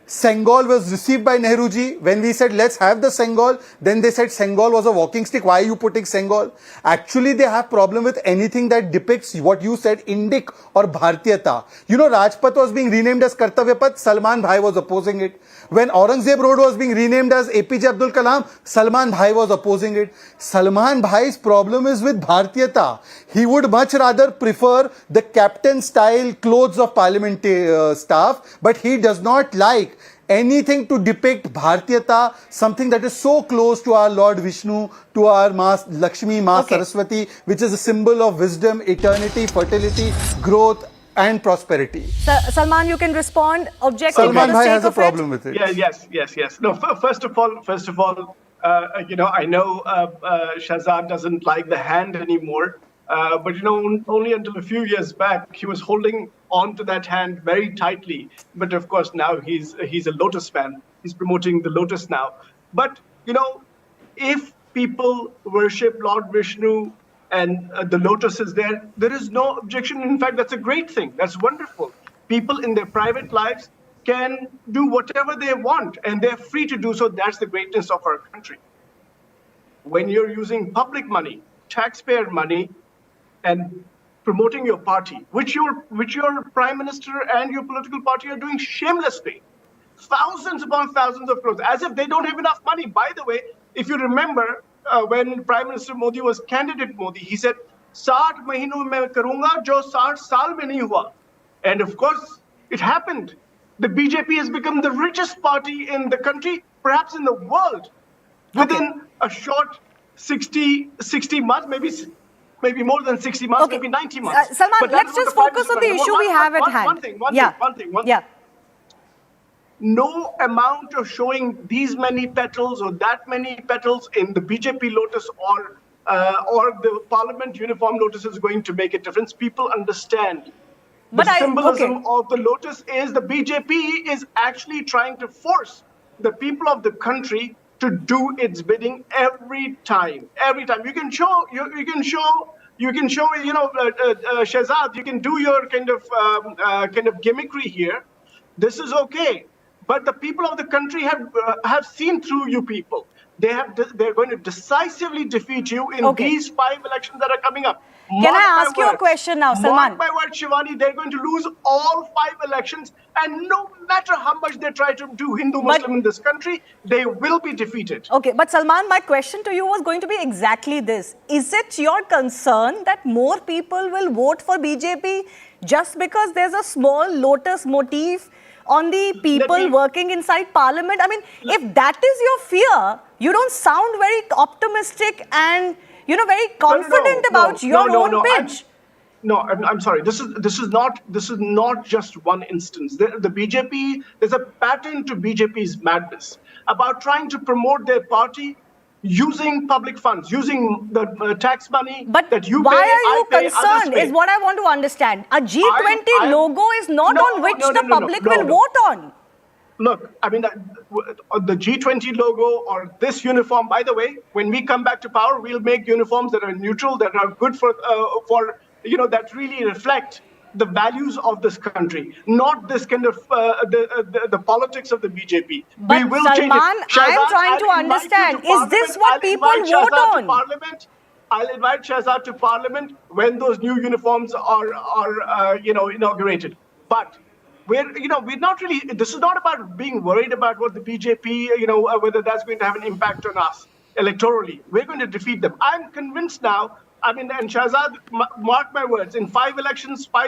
Sengol was received by Nehru ji. When we said, let's have the Sengol, then they said Sengol was a walking stick. Why are you putting Sengol? Actually, they have problem with anything that depicts what you said, Indic or Bhartiyata. You know, Rajpath was being renamed as Kartavyapath. Salman Bhai was opposing it. When Aurangzeb Road was being renamed as APJ Abdul Kalam, Salman Bhai was opposing it. Salman Bhai's problem is with Bhartiyata. He would much rather prefer the captain-style clothes of parliament staff, but he does not like anything to depict Bhartiyata, something that is so close to our Lord Vishnu, to our Ma Lakshmi, Ma Saraswati, which is a symbol of wisdom, eternity, fertility, growth, and prosperity. Salman, you can respond. Objective. Salman Bhai has a problem with it. Yes. No, first of all, I know Shahzad doesn't like the hand anymore, but only until a few years back he was holding on to that hand very tightly. But of course now he's a lotus fan. He's promoting the lotus now. But if people worship Lord Vishnu and the lotus is there, there is no objection. In fact, that's a great thing. That's wonderful. People in their private lives can do whatever they want, and they're free to do so. That's the greatness of our country. When you're using public money, taxpayer money, and promoting your party, which your prime minister and your political party are doing shamelessly, thousands upon thousands of crores, as if they don't have enough money. By the way, if you remember, when Prime Minister Modi was candidate Modi, he said, 60 mahino mein karunga jo 60 saal mein nahi hua. And of course, it happened. The BJP has become the richest party in the country, perhaps in the world, within a short 60 months, maybe more than 60 months, maybe 90 months. Salman, let's just focus on the issue we have at hand. One thing. No amount of showing these many petals or that many petals in the BJP lotus or the parliament uniform lotus is going to make a difference. People understand. The symbolism of the lotus is the BJP is actually trying to force the people of the country to do its bidding every time. You can show, Shahzad, you can do your kind of gimmickry here. This is okay. But the people of the country have seen through you people. They're going to decisively defeat you in these 5 elections that are coming up. Can I ask you a question now, Salman? Mark my word, Shivani, they're going to lose all 5 elections, and no matter how much they try to do Hindu-Muslim in this country, they will be defeated. Okay, but Salman, my question to you was going to be exactly this. Is it your concern that more people will vote for BJP just because there's a small lotus motif on the people working inside parliament? I mean, if that is your fear, you don't sound very optimistic and very confident about your own pitch. I'm sorry. This is not just one instance. The BJP, there's a pattern to BJP's madness about trying to promote their party using public funds, using the tax money that you pay. Why are you concerned is what I want to understand. A G20 logo is not on which the public will vote on. Look, I mean, the G20 logo or this uniform, by the way, when we come back to power, we'll make uniforms that are neutral, that are good for that really reflect the values of this country, not this kind of the politics of the BJP. But we will Salman, I'm trying to understand, is this what people vote on? I'll invite Shahzad to Parliament when those new uniforms are inaugurated. But we're not really, this is not about being worried about what the BJP, whether that's going to have an impact on us electorally. We're going to defeat them. I'm convinced now. I mean, and Shahzad, mark my words, in 5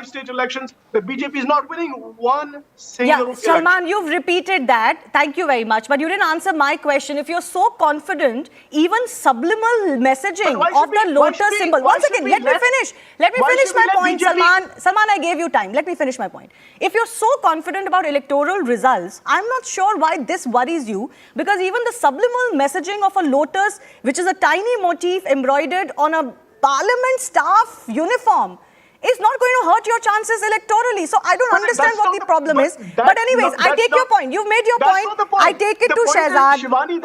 state elections, the BJP is not winning one single election. Salman, you've repeated that. Thank you very much. But you didn't answer my question. If you're so confident, even subliminal messaging of the lotus symbol. Once again, let me finish my point, Salman. Salman, I gave you time. Let me finish my point. If you're so confident about electoral results, I'm not sure why this worries you, because even the subliminal messaging of a lotus, which is a tiny motif embroidered on a parliament staff uniform, is not going to hurt your chances electorally. So I don't understand what the problem is. But anyways, I take your point. You've made your point. I take it to Shahzad. Shivani,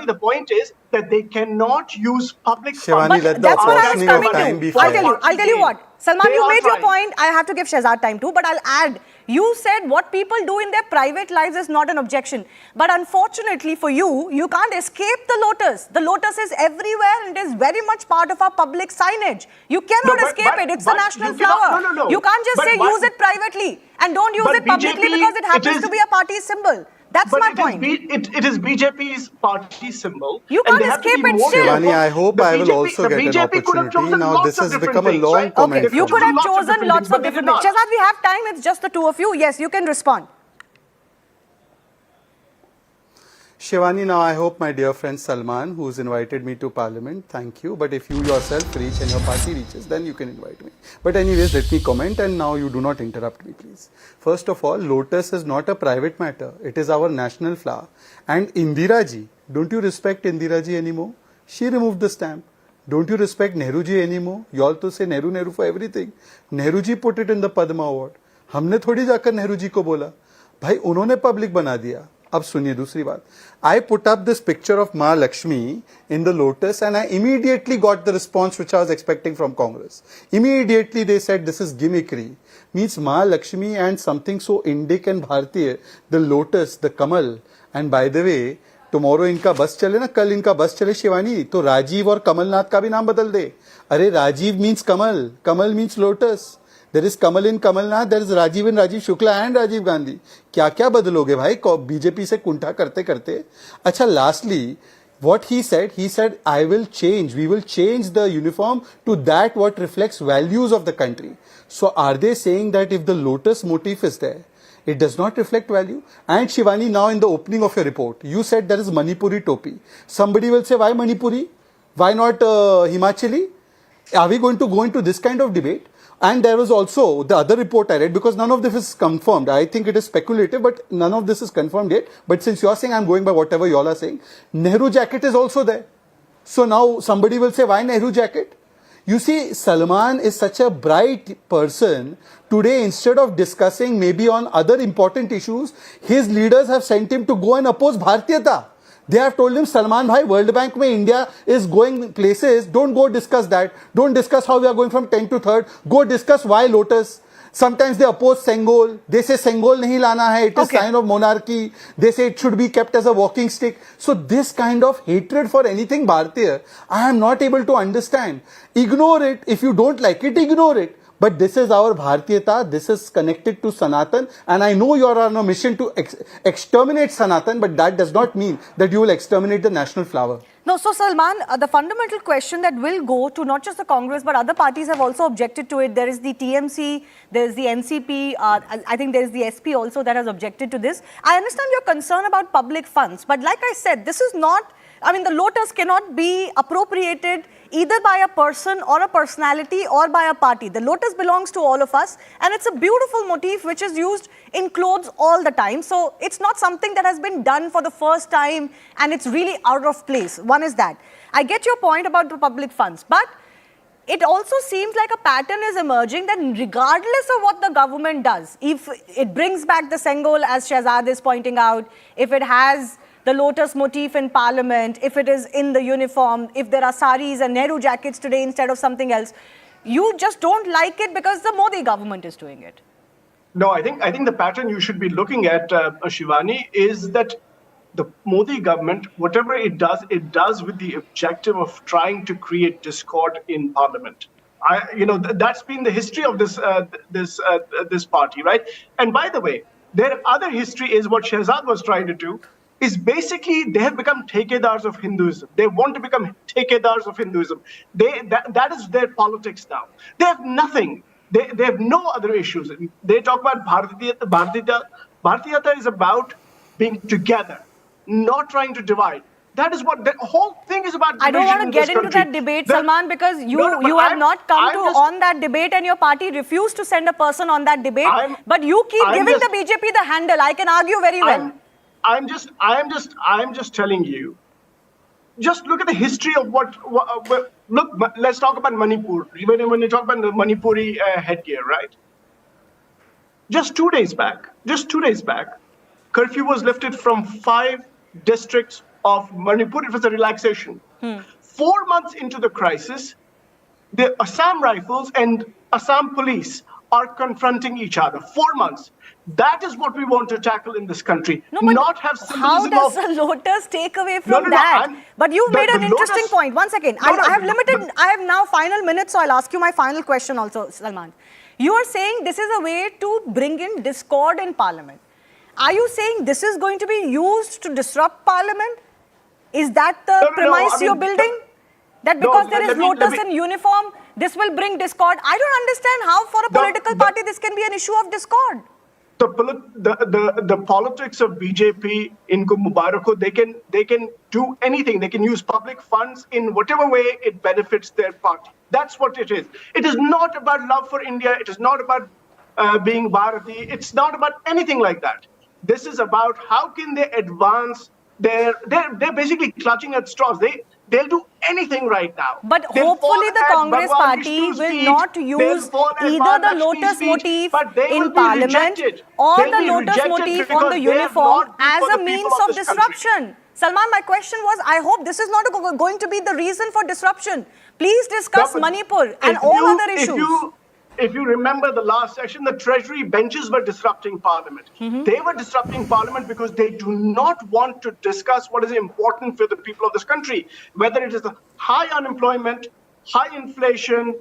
the point is that they cannot use public funds. Shivani, let the portioning of time be fair. I'll tell you what. Salman, you made your point. I have to give Shahzad time too, but I'll add. You said what people do in their private lives is not an objection. But unfortunately for you, you can't escape the lotus. The lotus is everywhere and is very much part of our public signage. You cannot escape it. It's a national flower. You can't just say use it privately and don't use it publicly because it happens to be a party symbol. That's my point. It is BJP's party symbol. You can't escape it still. Shivani, I hope I will also get an opportunity. Now, this has become a long comment. Okay, you could have chosen lots of different things. Shahzad, we have time. It's just the two of you. Yes, you can respond. Shivani, now I hope my dear friend Salman, who's invited me to Parliament, thank you. But if you yourself reach and your party reaches, then you can invite me. But anyways, let me comment, and now you do not interrupt me, please. First of all, lotus is not a private matter. It is our national flower. And I.N.D.I.A ji, Don't you respect Indira ji anymore? She removed the stamp. Don't you respect Nehru ji anymore? You all to say Nehru, Nehru for everything. Nehru ji put it in the Padma Award. हमने थोड़ी जाकर नेहरू जी को बोला भाई उन्होंने public बना दिया. अब सुनिए दूसरी बात. I put up this picture of Ma Lakshmi in the lotus and I immediately got the response which I was expecting from Congress. Immediately they said this is gimmickry. Means Ma Lakshmi and something so Indic and Bharatiya, the lotus, the Kamal. And by the way, tomorrow इनका बस चले ना, कल इनका बस चले शिवानी, तो राजीव और कमलनाथ का भी नाम बदल दे. अरे Rajiv means Kamal, Kamal means lotus. There is Kamal in Kamalnath, there is Rajiv in Rajiv Shukla and Rajiv Gandhi. क्या क्या बदलोगे भाई बीजेपी से कुंठा करते करते. अच्छा, lastly, what he said, I will change, we will change the uniform to that what reflects values of the country. So are they saying that if the lotus motif is there, it does not reflect value? And Shivani, now in the opening of your report, you said there is Manipuri topi. Somebody will say, why Manipuri? Why not Himachali? Are we going to go into this kind of debate? And there was also the other report I read, because none of this is confirmed. I think it is speculative, but none of this is confirmed yet. But since you are saying, I'm going by whatever you all are saying, Nehru jacket is also there. So now somebody will say, why Nehru jacket? You see, Salman is such a bright person. Today, instead of discussing maybe on other important issues, his leaders have sent him to go and oppose Bharatiyata. They have told him, Salman bhai, World Bank mein India is going places. Don't go discuss that. Don't discuss how we are going from 10th to 3rd. Go discuss why Lotus. Sometimes they oppose Sengol. They say Sengol nahi lana hai. It is sign of monarchy. They say it should be kept as a walking stick. So this kind of hatred for anything Bharatiya, I am not able to understand. Ignore it. If you don't like it, ignore it. But this is our Bharatiyata, this is connected to Sanatan, and I know you are on a mission to exterminate Sanatan, but that does not mean that you will exterminate the national flower. No, so Salman, the fundamental question that will go to not just the Congress, but other parties have also objected to it. There is the TMC, there is the NCP, I think there is the SP also that has objected to this. I understand your concern about public funds, but like I said, this is not, I mean, the lotus cannot be appropriated either by a person or a personality or by a party. The lotus belongs to all of us, and it's a beautiful motif which is used in clothes all the time. So it's not something that has been done for the first time and it's really out of place. One is that. I get your point about the public funds, but it also seems like a pattern is emerging that regardless of what the government does, if it brings back the Sengol, as Shahzad is pointing out, if it has the lotus motif in parliament, if it is in the uniform, if there are saris and Nehru jackets today instead of something else, you just don't like it because the Modi government is doing it. No, I think the pattern you should be looking at, Shivani, is that the Modi government, whatever it does with the objective of trying to create discord in parliament. That's been the history of this party, right? And by the way, their other history is what Shahzad was trying to do. Is basically they have become takedars of Hinduism. They want to become takedars of Hinduism. That is their politics now. They have nothing. They have no other issues. They talk about Bharatiyata. Bharatiyata is about being together, not trying to divide. That is what the whole thing is about. I don't want to get into that debate, Salman, because you have not come on that debate and your party refused to send a person on that debate. But you keep giving the BJP the handle. I can argue very well. I'm just telling you. Just look at the history of look. Let's talk about Manipur. When you talk about the Manipuri headgear, right? Just 2 days back, curfew was lifted from 5 districts of Manipur. It was a relaxation. 4 months into the crisis, the Assam Rifles and Assam Police are confronting each other. 4 months. That is what we want to tackle in this country. No, but not have symbolism how does the lotus take away from that? But you've made an interesting point. 1 second. I have now final minutes, so I'll ask you my final question also, Salman. You are saying this is a way to bring in discord in parliament. Are you saying this is going to be used to disrupt parliament? Is that the premise you're building? That because there is lotus in uniform, this will bring discord? I don't understand how for a political party this can be an issue of discord. The politics of BJP in Mubarak, they can do anything. They can use public funds in whatever way it benefits their party. That's what it is. It is not about love for India. It is not about being Bharati. It's not about anything like that. This is about how can they advance they're basically clutching at straws. They'll do anything right now. But They'll hopefully fall the at Congress Bhagwan party Vishnu's will feet, not they'll use fall at either the Mahalakshmi's lotus feet, motif but they will in be parliament rejected. or They'll the be lotus rejected motif on the because they have uniform not been as for a the means people of of this country. disruption. Salman, my question was, I hope this is not going to be the reason for disruption. Please discuss No, but Manipur and if all you- other issues. If you remember the last session, the Treasury benches were disrupting Parliament. They were disrupting Parliament because they do not want to discuss what is important for the people of this country, whether it is the high unemployment, high inflation,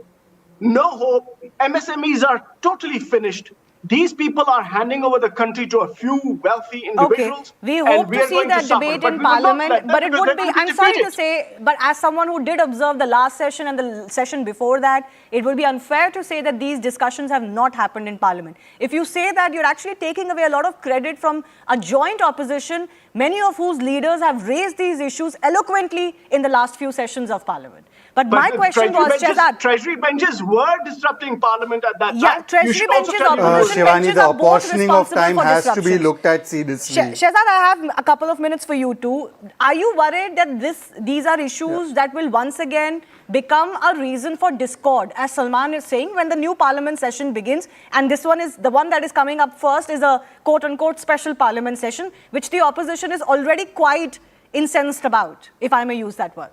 no hope. MSMEs are totally finished. These people are handing over the country to a few wealthy individuals. Okay, we and hope we to are see going that suffer. debate But in we will not let Parliament, them but it because would they're be, going to I'm sorry to defeated. say, but as someone who did observe the last session and the session before that, it would be unfair to say that these discussions have not happened in Parliament. If you say that, you're actually taking away a lot of credit from a joint opposition, many of whose leaders have raised these issues eloquently in the last few sessions of Parliament. But my the question was, Shehzad, Treasury benches were disrupting Parliament at that time. yeah, You Treasury should also benches, tell you opposition this. Shivani, benches the are both apportioning of responsible time for has to be disruptions. looked at seriously. Shehzad, I have a couple of minutes for you too. Are you worried that these are issues that will once again become a reason for discord, as Salman is saying, when the new Parliament session begins? And this one is the one that is coming up first, is a quote-unquote special Parliament session, which the opposition is already quite incensed about, if I may use that word.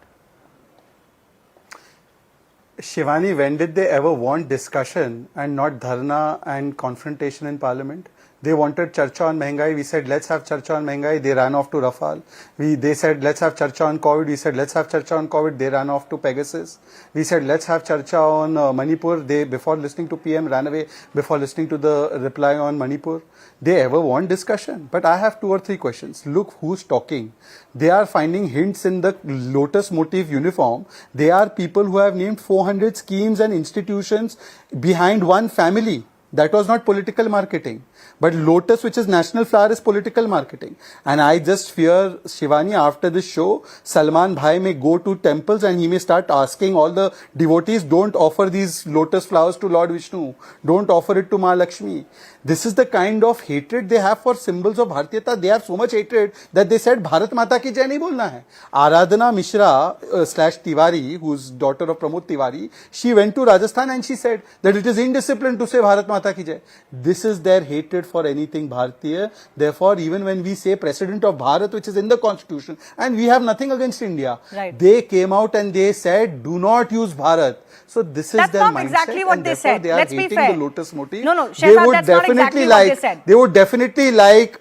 Shivani, when did they ever want discussion and not dharna and confrontation in Parliament? They wanted charcha on Mehengai. We said, let's have charcha on Mehengai. They ran off to Rafale. They said, let's have charcha on COVID. We said, let's have charcha on COVID. They ran off to Pegasus. We said, let's have charcha on Manipur. They, before listening to PM, ran away before listening to the reply on Manipur. They ever want discussion? But I have 2 or 3 questions. Look who's talking. They are finding hints in the lotus motif uniform. They are people who have named 400 schemes and institutions behind one family. That was not political marketing. But lotus, which is national flower, is political marketing. And I just fear, Shivani, after this show, Salman Bhai may go to temples and he may start asking all the devotees, don't offer these lotus flowers to Lord Vishnu. Don't offer it to Mahalakshmi. This is the kind of hatred they have for symbols of Bharatiyata. They have so much hatred that they said, Bharat Mata ki jai nahi bolna hai. Aradhana Mishra / Tiwari, who's daughter of Pramod Tiwari, she went to Rajasthan and she said that it is indiscipline to say Bharat Mata ki jai. This is their hatred for anything Bharatiya. Therefore, even when we say President of Bharat, which is in the Constitution, and we have nothing against India, right, they came out and they said, do not use Bharat. So this is their mindset. That's not exactly what they said. They are Let's be hating fair. the lotus motif. No, Shehzad, that's not exactly what they said. They would definitely like,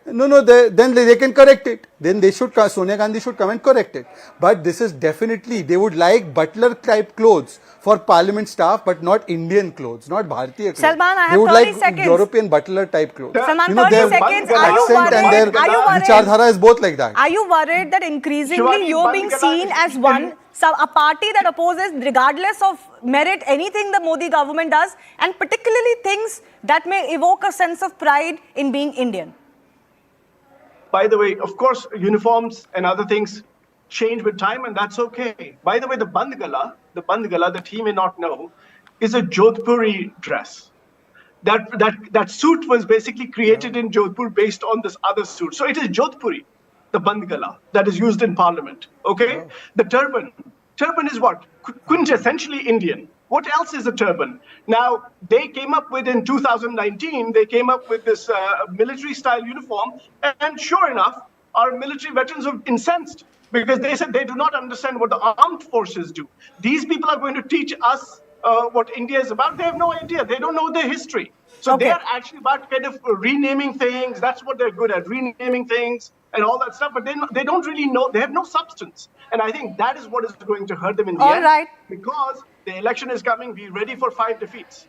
then they can correct it. Then they should, Sonia Gandhi should come and correct it. But this is definitely, they would like butler type clothes for Parliament staff, but not Indian clothes, not Bharatiya clothes. Salman, I have they would 30 like seconds. European butler type clothes. Salman, you know, 30 their seconds. Are you accent and their worried? vichardhara is both like that. Are you worried that increasingly Shivani, you're being seen as a party that opposes, regardless of merit, anything the Modi government does, and particularly things that may evoke a sense of pride in being Indian? By the way, of course, uniforms and other things change with time, and that's okay. By the way, the Bandgala that he may not know, is a Jodhpuri dress. That suit was basically created in Jodhpur based on this other suit. So it is Jodhpuri, the Bandgala, that is used in Parliament. Okay? Oh. The turban. Turban is what? Quintessentially Indian. What else is a turban? Now, they came up with, in 2019, they came up with this military-style uniform, and sure enough, our military veterans were incensed because they said they do not understand what the armed forces do. These people are going to teach us what India is about. They have no idea. They don't know their history. So they are actually about kind of renaming things. That's what they're good at, renaming things and all that stuff. But they don't really know. They have no substance. And I think that is what is going to hurt them in the end. Right. Because the election is coming. Be ready for 5 defeats.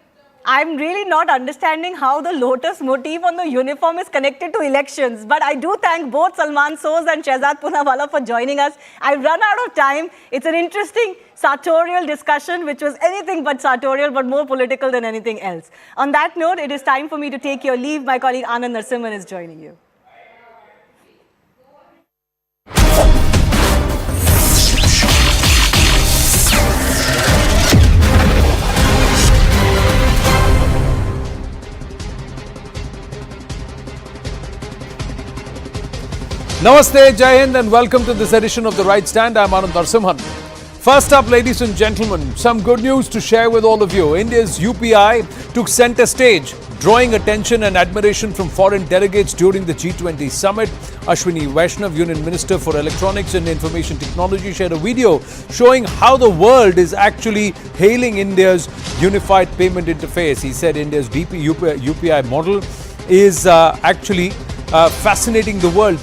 I'm really not understanding how the lotus motif on the uniform is connected to elections. But I do thank both Salman Soz and Shehzad Poonawalla for joining us. I've run out of time. It's an interesting sartorial discussion, which was anything but sartorial, but more political than anything else. On that note, it is time for me to take your leave. My colleague Anand Narasimhan is joining you. Namaste, Jai Hind, and welcome to this edition of The Right Stand. I'm Anand Narsimhan. First up, ladies and gentlemen, some good news to share with all of you. India's UPI took center stage, drawing attention and admiration from foreign delegates during the G20 summit. Ashwini Vaishnav, Union Minister for Electronics and Information Technology, shared a video showing how the world is actually hailing India's unified payment interface. He said India's UPI model is actually fascinating the world.